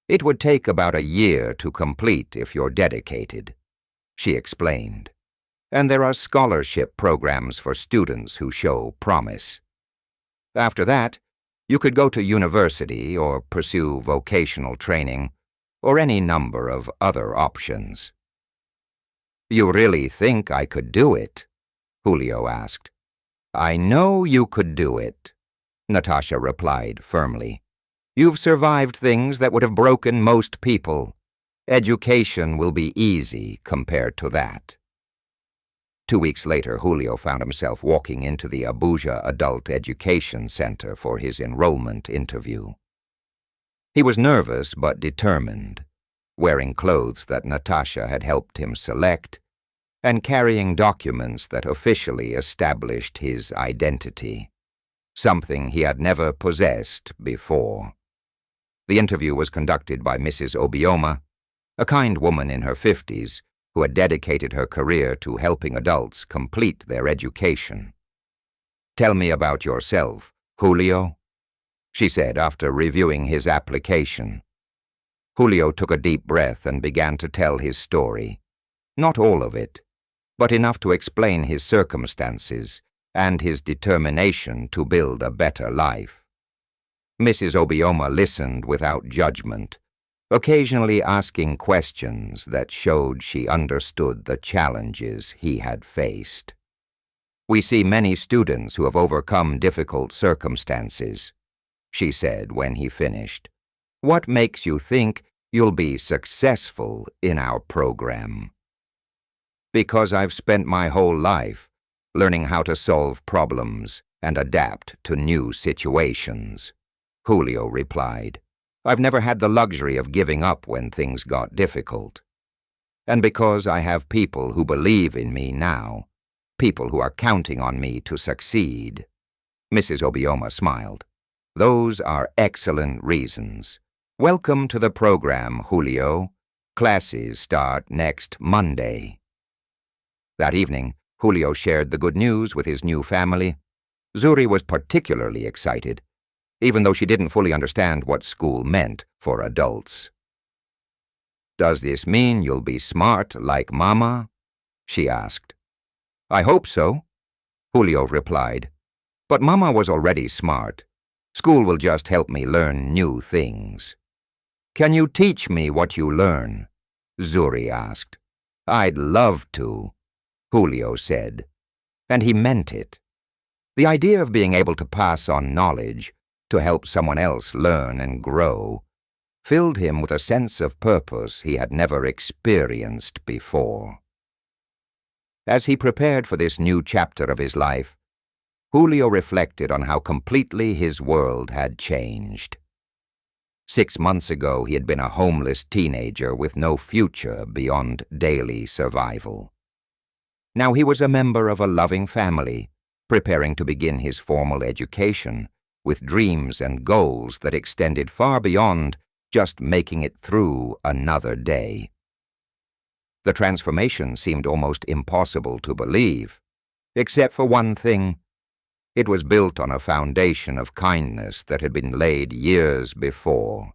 It would take about a year to complete if you're dedicated, she explained. And there are scholarship programs for students who show promise. After that, you could go to university or pursue vocational training or any number of other options. You really think I could do it? Julio asked. I know you could do it, Natasha replied firmly. You've survived things that would have broken most people. Education will be easy compared to that. 2 weeks later, Julio found himself walking into the Abuja Adult Education Center for his enrollment interview. He was nervous but determined, wearing clothes that Natasha had helped him select and carrying documents that officially established his identity, something he had never possessed before. The interview was conducted by Mrs. Obioma, a kind woman in her 50s, who had dedicated her career to helping adults complete their education. Tell me about yourself, Julio, she said after reviewing his application. Julio took a deep breath and began to tell his story. Not all of it, but enough to explain his circumstances and his determination to build a better life. Mrs. Obioma listened without judgment, occasionally asking questions that showed she understood the challenges he had faced. We see many students who have overcome difficult circumstances, she said when he finished. What makes you think you'll be successful in our program? Because I've spent my whole life learning how to solve problems and adapt to new situations, Julio replied. I've never had the luxury of giving up when things got difficult. And because I have people who believe in me now, people who are counting on me to succeed. Mrs. Obioma smiled. Those are excellent reasons. Welcome to the program, Julio. Classes start next Monday. That evening, Julio shared the good news with his new family. Zuri was particularly excited, even though she didn't fully understand what school meant for adults. Does this mean you'll be smart like Mama? She asked. I hope so, Julio replied. But Mama was already smart. School will just help me learn new things. Can you teach me what you learn? Zuri asked. I'd love to, Julio said. And he meant it. The idea of being able to pass on knowledge to help someone else learn and grow, filled him with a sense of purpose he had never experienced before. As he prepared for this new chapter of his life, Julio reflected on how completely his world had changed. 6 months ago, he had been a homeless teenager with no future beyond daily survival. Now he was a member of a loving family, preparing to begin his formal education, with dreams and goals that extended far beyond just making it through another day. The transformation seemed almost impossible to believe, except for one thing. It was built on a foundation of kindness that had been laid years before,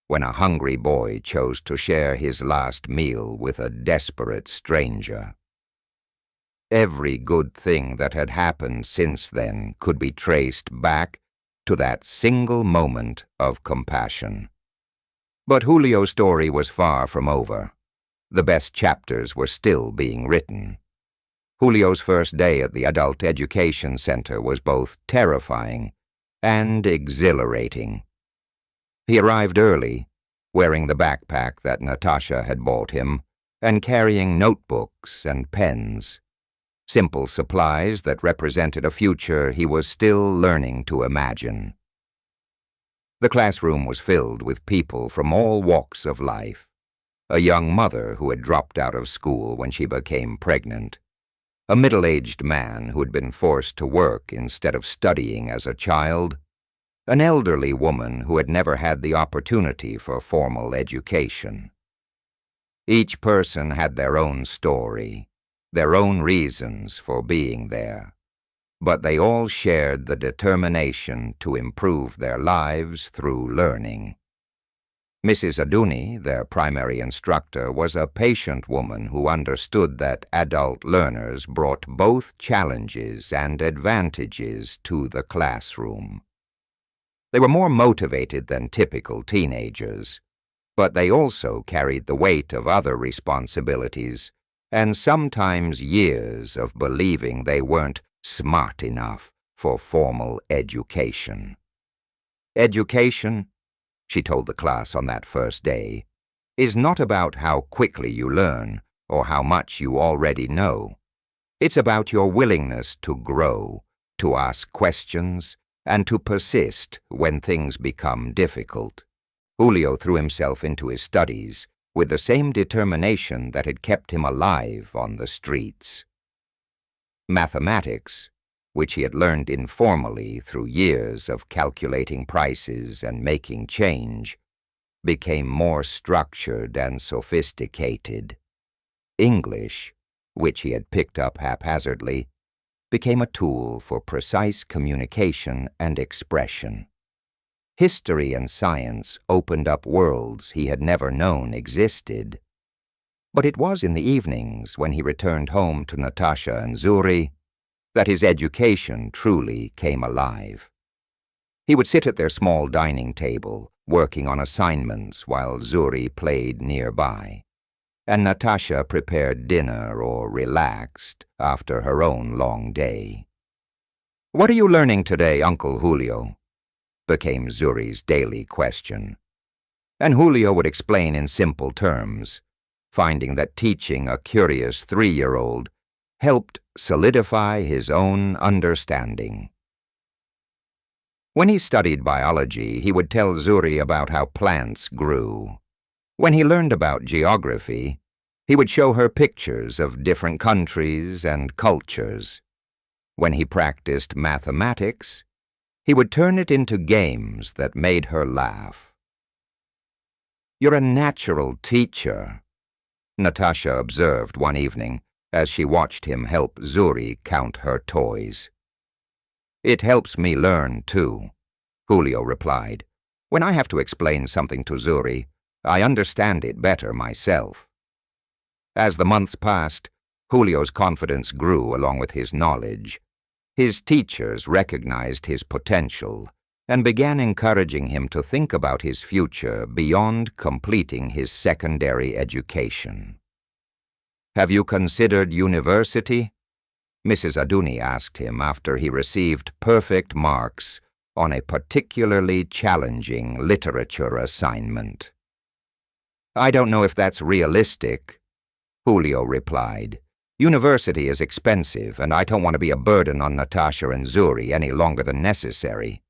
when a hungry boy chose to share his last meal with a desperate stranger. Every good thing that had happened since then could be traced back to that single moment of compassion. But Julio's story was far from over. The best chapters were still being written. Julio's first day at the Adult Education Center was both terrifying and exhilarating. He arrived early, wearing the backpack that Natasha had bought him, and carrying notebooks and pens. Simple supplies that represented a future he was still learning to imagine. The classroom was filled with people from all walks of life. A young mother who had dropped out of school when she became pregnant. a middle-aged man who had been forced to work instead of studying as a child, an elderly woman who had never had the opportunity for formal education. Each person had their own story, their own reasons for being there, but they all shared the determination to improve their lives through learning. Mrs. Aduni, their primary instructor, was a patient woman who understood that adult learners brought both challenges and advantages to the classroom. They were more motivated than typical teenagers, but they also carried the weight of other responsibilities and sometimes years of believing they weren't smart enough for formal education. Education, she told the class on that first day, is not about how quickly you learn or how much you already know. It's about your willingness to grow, to ask questions, and to persist when things become difficult. Julio threw himself into his studies with the same determination that had kept him alive on the streets. Mathematics, which he had learned informally through years of calculating prices and making change, became more structured and sophisticated. English, which he had picked up haphazardly, became a tool for precise communication and expression. History and science opened up worlds he had never known existed. But it was in the evenings, when he returned home to Natasha and Zuri, that his education truly came alive. He would sit at their small dining table, working on assignments while Zuri played nearby, and Natasha prepared dinner or relaxed after her own long day. "What are you learning today, Uncle Julio?" became Zuri's daily question. And Julio would explain in simple terms, finding that teaching a curious 3-year-old helped solidify his own understanding. When he studied biology, he would tell Zuri about how plants grew. When he learned about geography, he would show her pictures of different countries and cultures. When he practiced mathematics, he would turn it into games that made her laugh. "You're a natural teacher," Natasha observed one evening as she watched him help Zuri count her toys. "It helps me learn, too," Julio replied. "When I have to explain something to Zuri, I understand it better myself." As the months passed, Julio's confidence grew along with his knowledge. His teachers recognized his potential and began encouraging him to think about his future beyond completing his secondary education. "Have you considered university?" Mrs. Aduni asked him after he received perfect marks on a particularly challenging literature assignment. "I don't know if that's realistic," Julio replied. "University is expensive, and I don't want to be a burden on Natasha and Zuri any longer than necessary."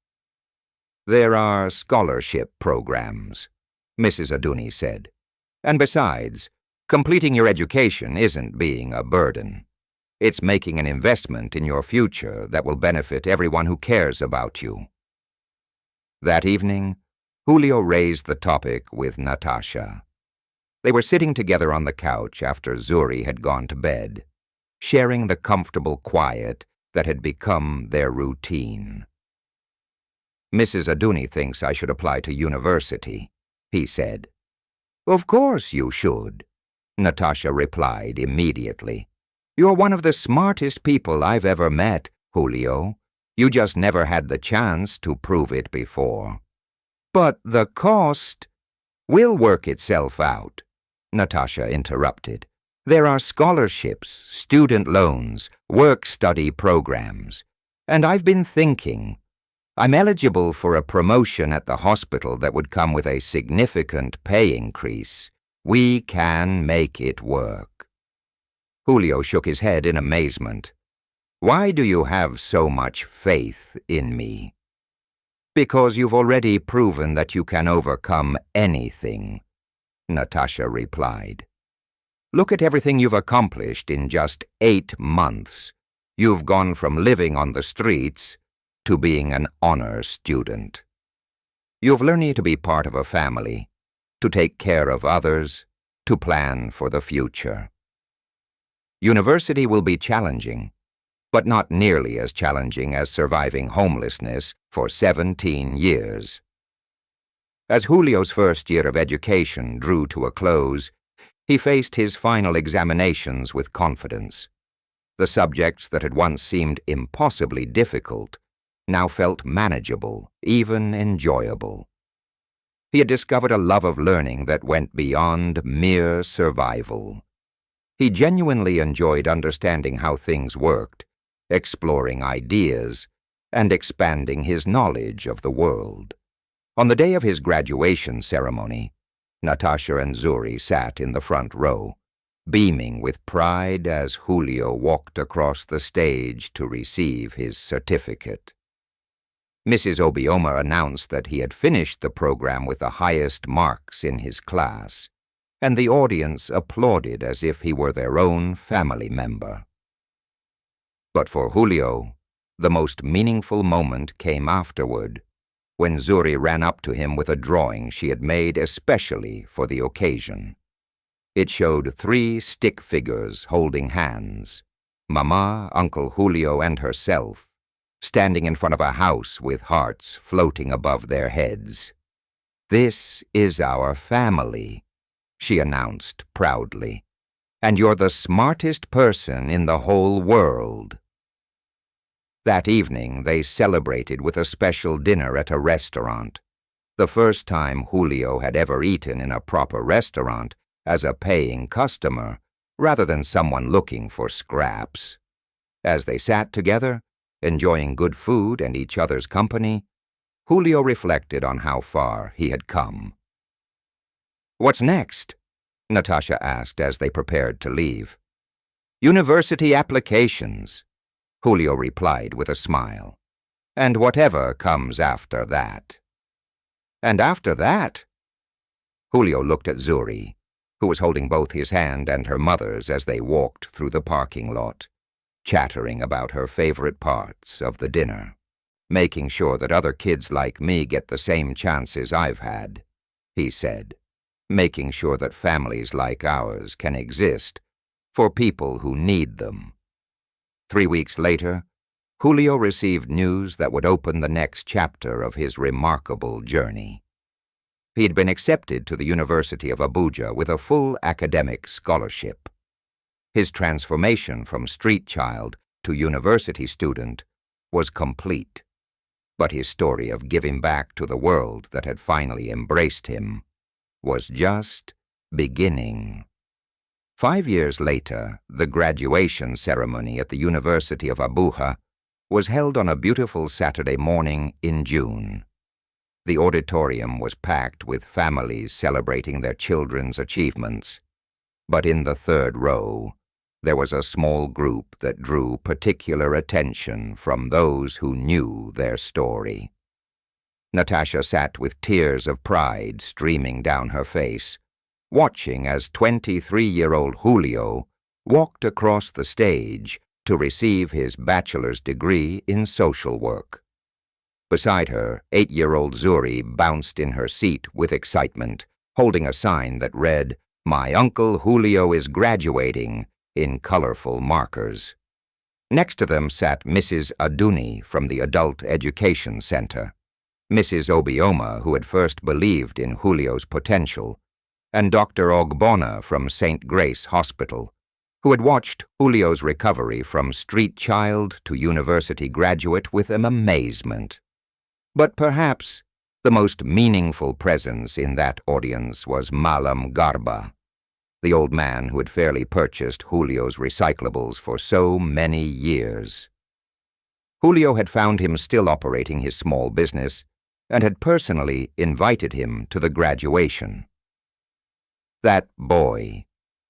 "There are scholarship programs," Mrs. Aduni said. "And besides, completing your education isn't being a burden. It's making an investment in your future that will benefit everyone who cares about you." That evening, Julio raised the topic with Natasha. They were sitting together on the couch after Zuri had gone to bed, sharing the comfortable quiet that had become their routine. "Mrs. Aduni thinks I should apply to university," he said. "Of course you should," Natasha replied immediately. "You're one of the smartest people I've ever met, Julio. You just never had the chance to prove it before." "But the cost will work itself out," Natasha interrupted. "There are scholarships, student loans, work-study programs. And I've been thinking, I'm eligible for a promotion at the hospital that would come with a significant pay increase. We can make it work." Julio shook his head in amazement. "Why do you have so much faith in me?" "Because you've already proven that you can overcome anything," Natasha replied. Look at everything you've accomplished in just 8 months. You've gone from living on the streets to being an honor student. You've learned to be part of a family, to take care of others, to plan for the future. University will be challenging, but not nearly as challenging as surviving homelessness for 17 years. As Julio's first year of education drew to a close, he faced his final examinations with confidence. The subjects that had once seemed impossibly difficult now felt manageable, even enjoyable. He had discovered a love of learning that went beyond mere survival. He genuinely enjoyed understanding how things worked, exploring ideas, and expanding his knowledge of the world. On the day of his graduation ceremony, Natasha and Zuri sat in the front row, beaming with pride as Julio walked across the stage to receive his certificate. Mrs. Obioma announced that he had finished the program with the highest marks in his class, and the audience applauded as if he were their own family member. But for Julio, the most meaningful moment came afterward, when Zuri ran up to him with a drawing she had made especially for the occasion. It showed 3 stick figures holding hands, Mama, Uncle Julio, and herself, standing in front of a house with hearts floating above their heads. "This is our family," she announced proudly, "and you're the smartest person in the whole world." That evening they celebrated with a special dinner at a restaurant, the first time Julio had ever eaten in a proper restaurant as a paying customer rather than someone looking for scraps. As they sat together, enjoying good food and each other's company, Julio reflected on how far he had come. "What's next?" Natasha asked as they prepared to leave. "University applications," Julio replied with a smile. "And whatever comes after that." "And after that?" Julio looked at Zuri, who was holding both his hand and her mother's as they walked through the parking lot, chattering about her favorite parts of the dinner. "Making sure that other kids like me get the same chances I've had," he said. "Making sure that families like ours can exist for people who need them." 3 weeks later, Julio received news that would open the next chapter of his remarkable journey. He had been accepted to the University of Abuja with a full academic scholarship. His transformation from street child to university student was complete, but his story of giving back to the world that had finally embraced him was just beginning. 5 years later, the graduation ceremony at the University of Abuja was held on a beautiful Saturday morning in June. The auditorium was packed with families celebrating their children's achievements, but in the third row, there was a small group that drew particular attention from those who knew their story. Natasha sat with tears of pride streaming down her face, watching as 23-year-old Julio walked across the stage to receive his bachelor's degree in social work. Beside her, 8-year-old Zuri bounced in her seat with excitement, holding a sign that read, "My Uncle Julio is graduating," in colorful markers. Next to them sat Mrs. Aduni from the Adult Education Center, Mrs. Obioma, who had first believed in Julio's potential, and Dr. Ogbonna from St. Grace Hospital, who had watched Julio's recovery from street child to university graduate with amazement. But perhaps the most meaningful presence in that audience was Malam Garba, the old man who had fairly purchased Julio's recyclables for so many years. Julio had found him still operating his small business and had personally invited him to the graduation. "That boy,"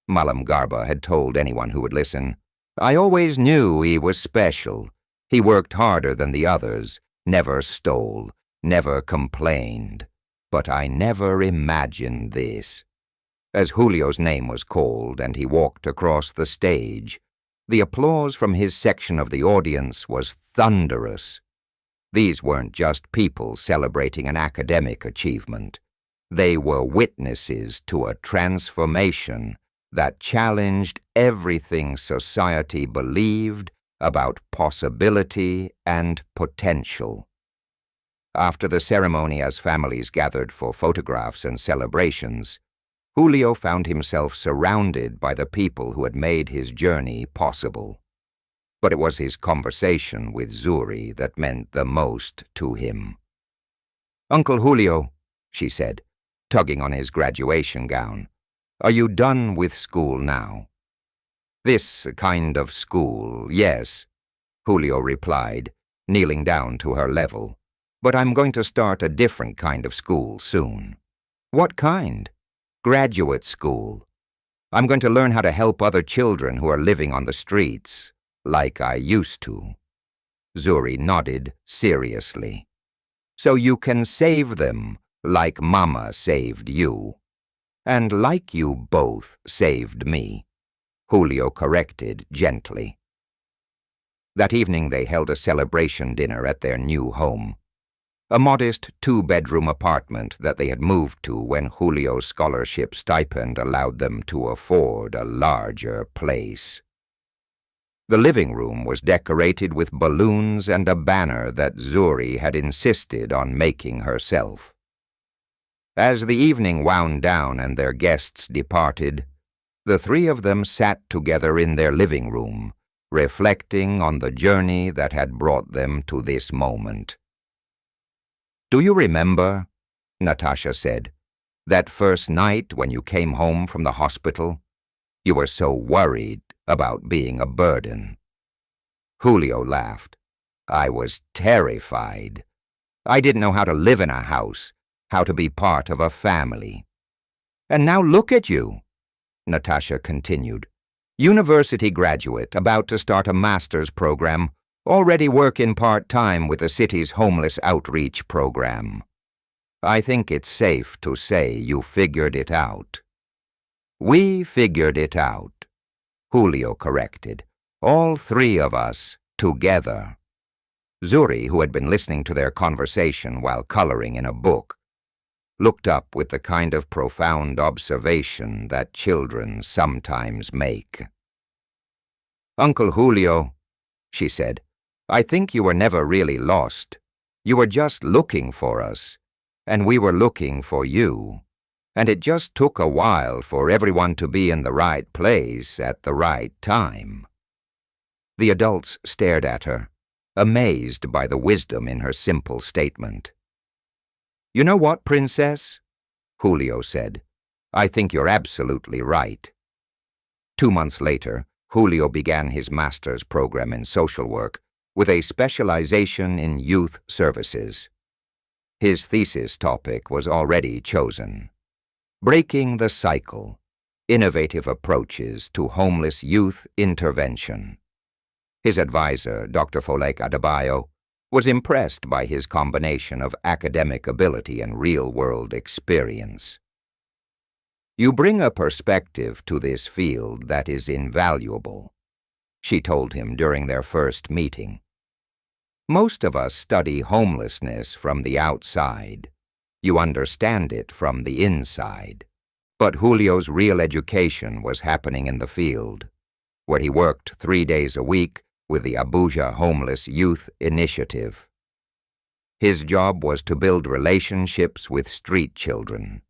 Malam Garba had told anyone who would listen, "I always knew he was special. He worked harder than the others, never stole, never complained. But I never imagined this. As Julio's name was called and he walked across the stage, the applause from his section of the audience was thunderous. These weren't just people celebrating an academic achievement. They were witnesses to a transformation that challenged everything society believed about possibility and potential. After the ceremony, as families gathered for photographs and celebrations, Julio found himself surrounded by the people who had made his journey possible. But it was his conversation with Zuri that meant the most to him. "Uncle Julio," she said, tugging on his graduation gown, "are you done with school now?" "This kind of school, yes," Julio replied, kneeling down to her level. "But I'm going to start a different kind of school soon." "What kind?" "Graduate school. I'm going to learn how to help other children who are living on the streets, like I used to." Zuri nodded seriously. "So you can save them like Mama saved you. And like you both saved me," Julio corrected gently. That evening they held a celebration dinner at their new home, a modest 2-bedroom apartment that they had moved to when Julio's scholarship stipend allowed them to afford a larger place. The living room was decorated with balloons and a banner that Zuri had insisted on making herself. As the evening wound down and their guests departed, the three of them sat together in their living room, reflecting on the journey that had brought them to this moment. "Do you remember," Natasha said, "that first night when you came home from the hospital? You were so worried about being a burden." Julio laughed. "I was terrified. I didn't know how to live in a house, how to be part of a family. And now look at you," Natasha continued. "University graduate, about to start a master's program, already working part-time with the city's homeless outreach program. I think it's safe to say you figured it out." "We figured it out," Julio corrected. "All three of us, together." Zuri, who had been listening to their conversation while coloring in a book, looked up with the kind of profound observation that children sometimes make. "Uncle Julio," she said, "I think you were never really lost. You were just looking for us, and we were looking for you. And it just took a while for everyone to be in the right place at the right time." The adults stared at her, amazed by the wisdom in her simple statement. "You know what, Princess?" Julio said. "I think you're absolutely right." 2 months later, Julio began his master's program in social work with a specialization in youth services. His thesis topic was already chosen: "Breaking the Cycle: Innovative Approaches to Homeless Youth Intervention." His advisor, Dr. Folek Adebayo, was impressed by his combination of academic ability and real-world experience. "You bring a perspective to this field that is invaluable," she told him during their first meeting. "Most of us study homelessness from the outside. You understand it from the inside." But Julio's real education was happening in the field, where he worked 3 days a week with the Abuja Homeless Youth Initiative. His job was to build relationships with street children,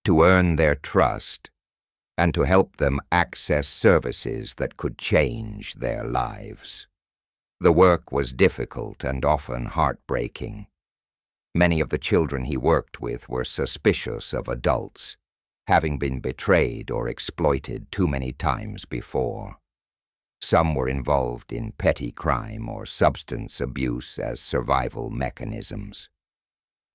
to earn their trust, and to help them access services that could change their lives. The work was difficult and often heartbreaking. Many of the children he worked with were suspicious of adults, having been betrayed or exploited too many times before. Some were involved in petty crime or substance abuse as survival mechanisms.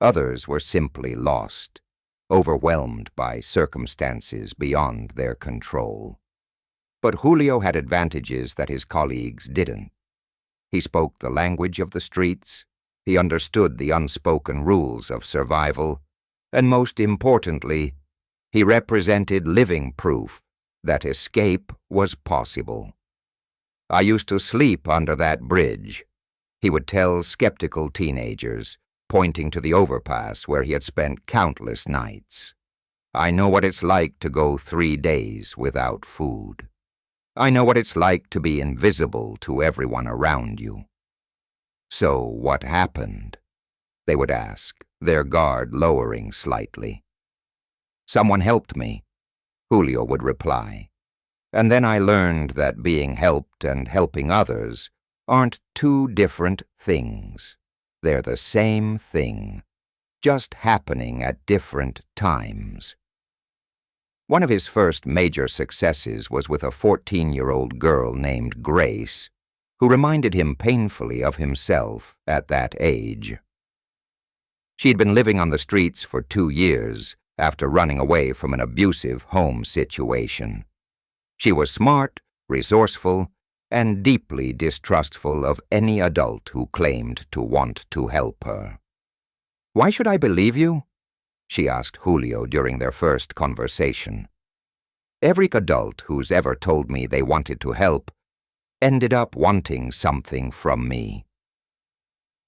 Others were simply lost, overwhelmed by circumstances beyond their control. But Julio had advantages that his colleagues didn't. He spoke the language of the streets, he understood the unspoken rules of survival, and most importantly, He represented living proof that escape was possible. "I used to sleep under that bridge," he would tell skeptical teenagers, pointing to the overpass where he had spent countless nights. "I know what it's like to go 3 days without food. I know what it's like to be invisible to everyone around you." "So what happened?" they would ask, their guard lowering slightly. "Someone helped me," Julio would reply. "And then I learned that being helped and helping others aren't two different things. They're the same thing, just happening at different times." One of his first major successes was with a 14-year-old girl named Grace, who reminded him painfully of himself at that age. She'd been living on the streets for 2 years after running away from an abusive home situation. She was smart, resourceful, and deeply distrustful of any adult who claimed to want to help her. "Why should I believe you?" she asked Julio during their first conversation. "Every adult who's ever told me they wanted to help ended up wanting something from me."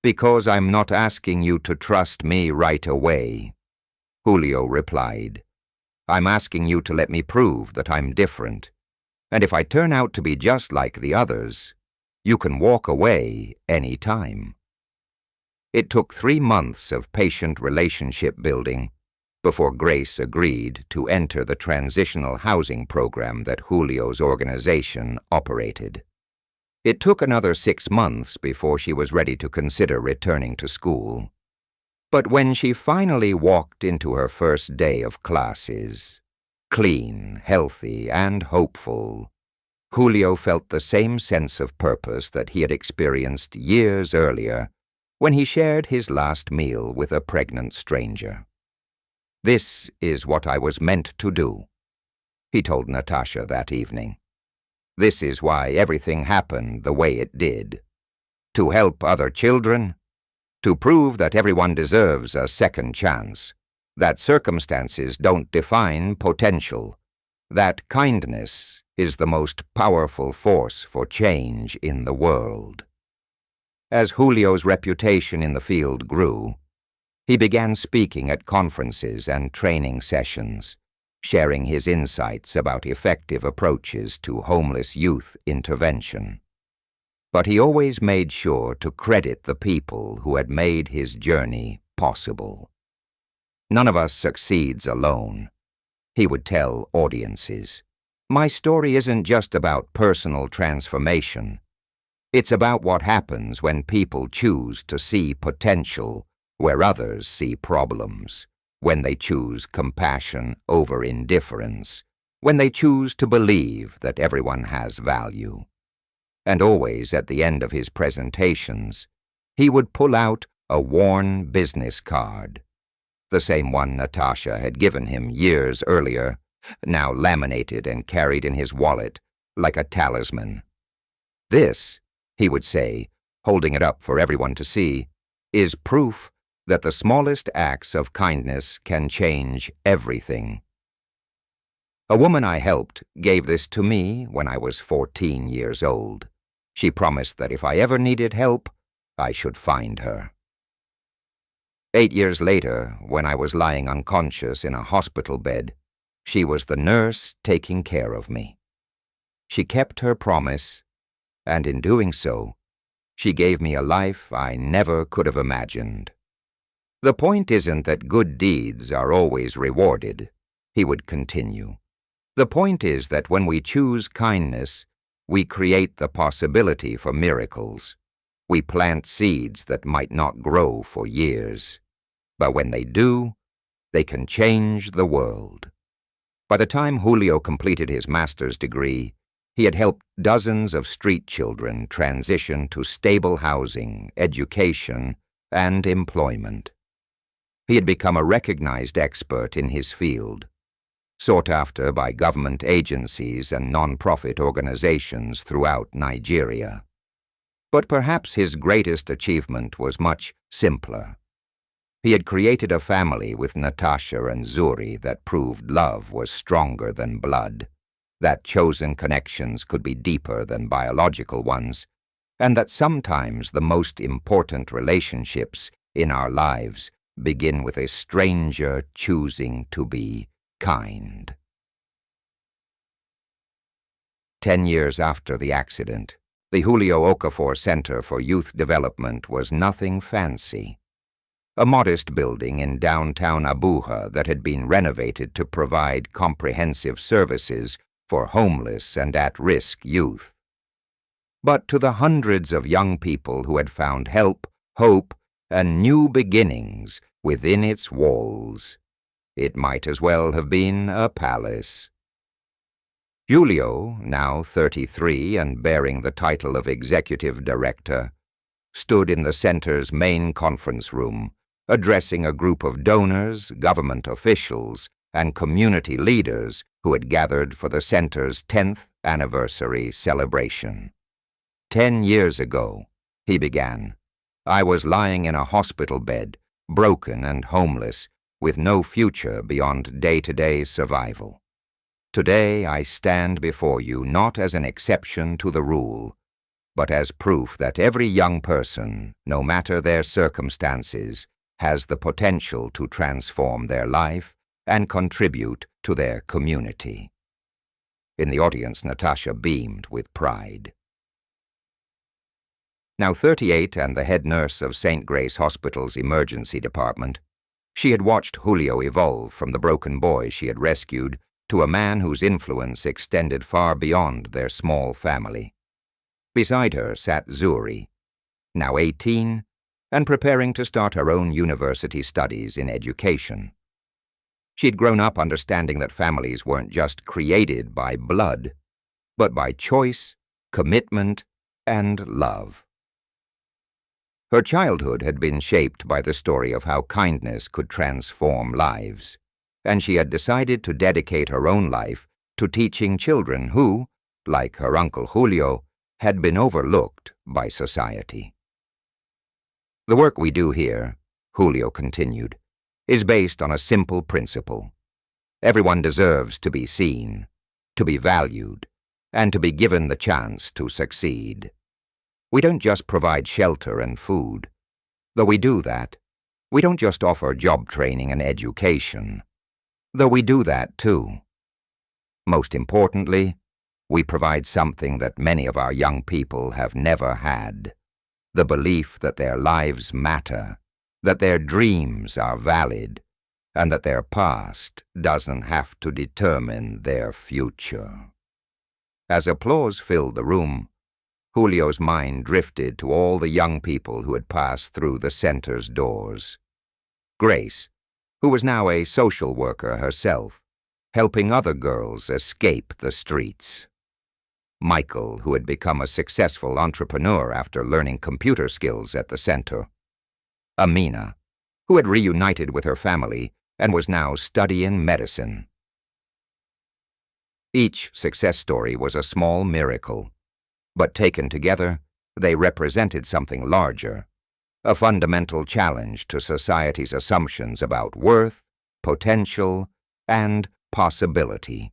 "Because I'm not asking you to trust me right away," Julio replied. "I'm asking you to let me prove that I'm different, and if I turn out to be just like the others, you can walk away any time." It took 3 months of patient relationship building before Grace agreed to enter the transitional housing program that Julio's organization operated. It took another 6 months before she was ready to consider returning to school. But when she finally walked into her first day of classes, clean, healthy, and hopeful, Julio felt the same sense of purpose that he had experienced years earlier when he shared his last meal with a pregnant stranger. "This is what I was meant to do," he told Natasha that evening. "This is why everything happened the way it did. To help other children, to prove that everyone deserves a second chance, that circumstances don't define potential, that kindness is the most powerful force for change in the world." As Julio's reputation in the field grew, he began speaking at conferences and training sessions, sharing his insights about effective approaches to homeless youth intervention. But he always made sure to credit the people who had made his journey possible. "None of us succeeds alone," he would tell audiences. "My story isn't just about personal transformation. It's about what happens when people choose to see potential where others see problems, when they choose compassion over indifference, when they choose to believe that everyone has value." And always at the end of his presentations, he would pull out a worn business card, the same one Natasha had given him years earlier, now laminated and carried in his wallet like a talisman. "This," he would say, holding it up for everyone to see, "is proof that the smallest acts of kindness can change everything." A woman I helped gave this to me when I was 14 years old. She promised that if I ever needed help, I should find her. 8 years later, when I was lying unconscious in a hospital bed, she was the nurse taking care of me. She kept her promise, and in doing so, she gave me a life I never could have imagined. "The point isn't that good deeds are always rewarded," he would continue. "The point is that when we choose kindness, we create the possibility for miracles. We plant seeds that might not grow for years. But when they do, they can change the world." By the time Julio completed his master's degree, he had helped dozens of street children transition to stable housing, education, and employment. He had become a recognized expert in his field, sought after by government agencies and non-profit organizations throughout Nigeria. But perhaps his greatest achievement was much simpler. He had created a family with Natasha and Zuri that proved love was stronger than blood, that chosen connections could be deeper than biological ones, and that sometimes the most important relationships in our lives begin with a stranger choosing to be kind. 10 years after the accident, the Julio Okafor Center for Youth Development was nothing fancy. A modest building in downtown Abuja that had been renovated to provide comprehensive services for homeless and at-risk youth. But to the hundreds of young people who had found help, hope, and new beginnings within its walls, it might as well have been a palace. Julio, now 33 and bearing the title of Executive Director, stood in the center's main conference room, addressing a group of donors, government officials, and community leaders who had gathered for the center's 10th anniversary celebration. 10 years ago, he began, I was lying in a hospital bed, broken and homeless, with no future beyond day-to-day survival. Today I stand before you not as an exception to the rule, but as proof that every young person, no matter their circumstances, has the potential to transform their life and contribute to their community. In the audience, Natasha beamed with pride. Now 38 and the head nurse of St. Grace Hospital's emergency department, she had watched Julio evolve from the broken boy she had rescued to a man whose influence extended far beyond their small family. Beside her sat Zuri, now 18, and preparing to start her own university studies in education. She'd grown up understanding that families weren't just created by blood, but by choice, commitment, and love. Her childhood had been shaped by the story of how kindness could transform lives, and she had decided to dedicate her own life to teaching children who, like her uncle Julio, had been overlooked by society. The work we do here, Julio continued, is based on a simple principle. Everyone deserves to be seen, to be valued, and to be given the chance to succeed. We don't just provide shelter and food. Though we do that, we don't just offer job training and education. Though we do that too. Most importantly, we provide something that many of our young people have never had, the belief that their lives matter, that their dreams are valid, and that their past doesn't have to determine their future. As applause filled the room, Julio's mind drifted to all the young people who had passed through the center's doors. Grace, who was now a social worker herself, helping other girls escape the streets. Michael, who had become a successful entrepreneur after learning computer skills at the center. Amina, who had reunited with her family and was now studying medicine. Each success story was a small miracle, but taken together, they represented something larger, a fundamental challenge to society's assumptions about worth, potential, and possibility.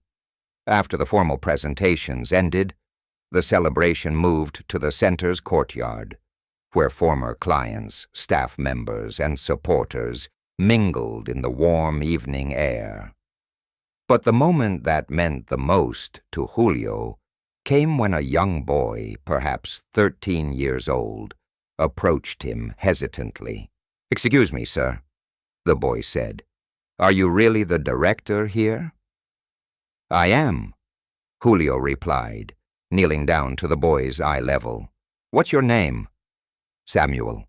After the formal presentations ended, the celebration moved to the center's courtyard, where former clients, staff members, and supporters mingled in the warm evening air. But the moment that meant the most to Julio came when a young boy, perhaps 13 years old, approached him hesitantly. "Excuse me, sir," the boy said. "Are you really the director here?" "I am," Julio replied, kneeling down to the boy's eye level. "What's your name?" "Samuel,"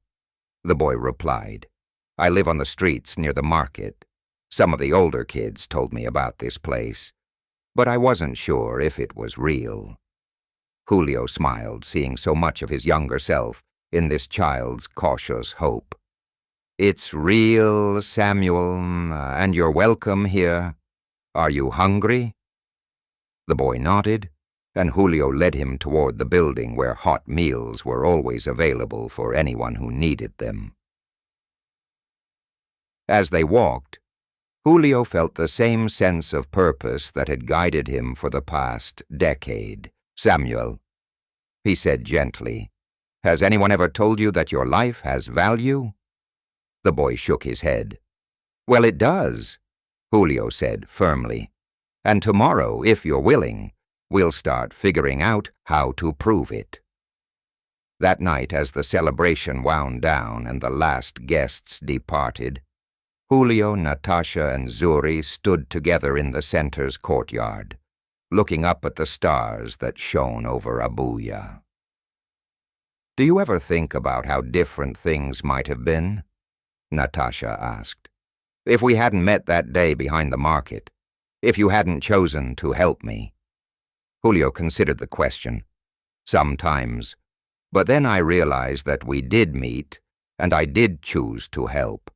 the boy replied. "I live on the streets near the market. Some of the older kids told me about this place, but I wasn't sure if it was real." Julio smiled, seeing so much of his younger self in this child's cautious hope. "It's real, Samuel, and you're welcome here. Are you hungry?" The boy nodded, and Julio led him toward the building where hot meals were always available for anyone who needed them. As they walked, Julio felt the same sense of purpose that had guided him for the past decade. "Samuel," he said gently, "has anyone ever told you that your life has value?" The boy shook his head. "Well, it does," Julio said firmly. "And tomorrow, if you're willing, we'll start figuring out how to prove it." That night, as the celebration wound down and the last guests departed, Julio, Natasha, and Zuri stood together in the center's courtyard, looking up at the stars that shone over Abuya. "Do you ever think about how different things might have been?" Natasha asked. "If we hadn't met that day behind the market, if you hadn't chosen to help me?" Julio considered the question. "Sometimes. But then I realized that we did meet, and I did choose to help,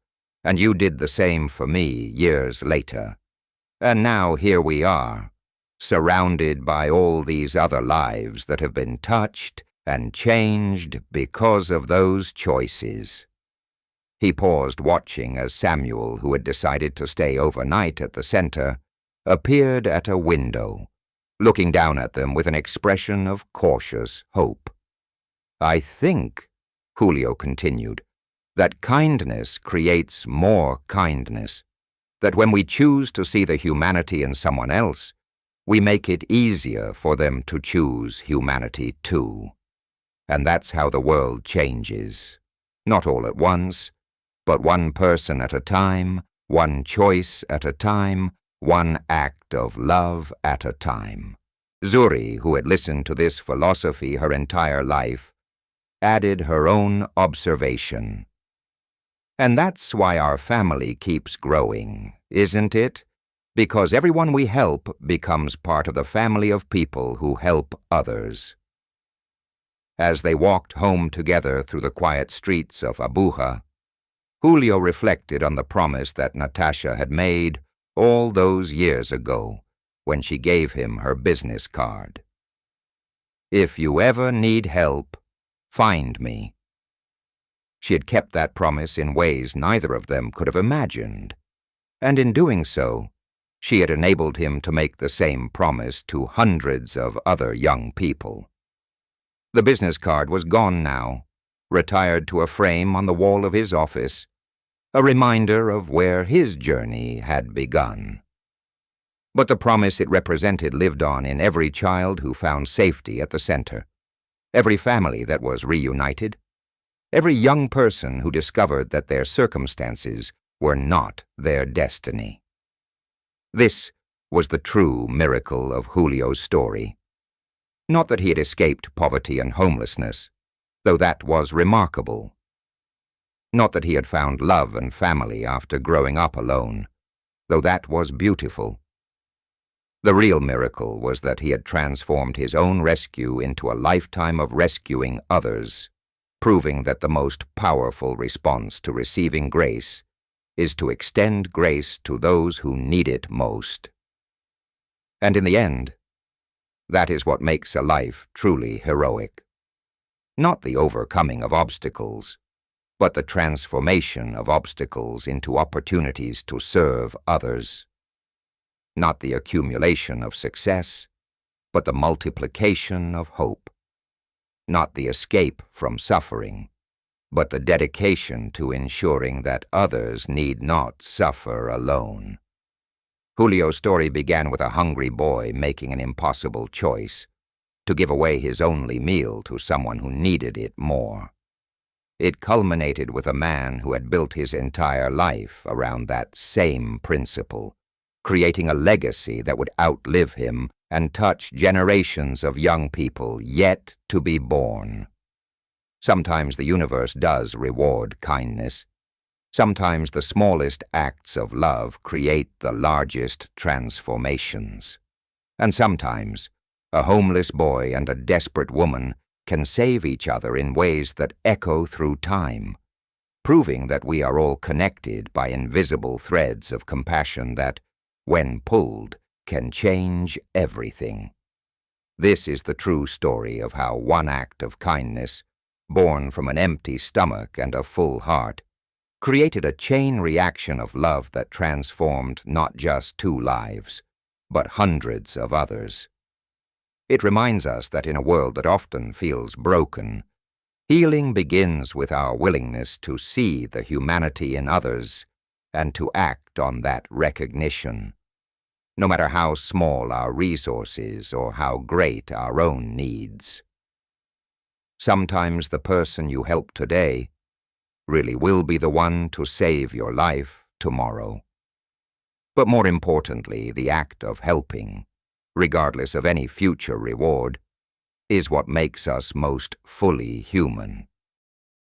and you did the same for me years later. And now here we are, surrounded by all these other lives that have been touched and changed because of those choices." He paused, watching as Samuel, who had decided to stay overnight at the center, appeared at a window, looking down at them with an expression of cautious hope. "I think," Julio continued, "that kindness creates more kindness, that when we choose to see the humanity in someone else, we make it easier for them to choose humanity too. And that's how the world changes, not all at once, but one person at a time, one choice at a time, one act of love at a time." Zuri, who had listened to this philosophy her entire life, added her own observation. "And that's why our family keeps growing, isn't it? Because everyone we help becomes part of the family of people who help others." As they walked home together through the quiet streets of Abuja, Julio reflected on the promise that Natasha had made all those years ago when she gave him her business card. "If you ever need help, find me." She had kept that promise in ways neither of them could have imagined, and in doing so, she had enabled him to make the same promise to hundreds of other young people. The business card was gone now, retired to a frame on the wall of his office, a reminder of where his journey had begun. But the promise it represented lived on in every child who found safety at the center, every family that was reunited, every young person who discovered that their circumstances were not their destiny. This was the true miracle of Julio's story. Not that he had escaped poverty and homelessness, though that was remarkable. Not that he had found love and family after growing up alone, though that was beautiful. The real miracle was that he had transformed his own rescue into a lifetime of rescuing others, proving that the most powerful response to receiving grace is to extend grace to those who need it most. And in the end, that is what makes a life truly heroic. Not the overcoming of obstacles, but the transformation of obstacles into opportunities to serve others. Not the accumulation of success, but the multiplication of hope. Not the escape from suffering, but the dedication to ensuring that others need not suffer alone. Julio's story began with a hungry boy making an impossible choice to give away his only meal to someone who needed it more. It culminated with a man who had built his entire life around that same principle, creating a legacy that would outlive him and touch generations of young people yet to be born. Sometimes the universe does reward kindness. Sometimes the smallest acts of love create the largest transformations. And sometimes a homeless boy and a desperate woman can save each other in ways that echo through time, proving that we are all connected by invisible threads of compassion that, when pulled, can change everything. This is the true story of how one act of kindness, born from an empty stomach and a full heart, created a chain reaction of love that transformed not just 2 lives, but hundreds of others. It reminds us that in a world that often feels broken, healing begins with our willingness to see the humanity in others and to act on that recognition, no matter how small our resources or how great our own needs. Sometimes the person you help today really will be the one to save your life tomorrow. But more importantly, the act of helping, regardless of any future reward, is what makes us most fully human.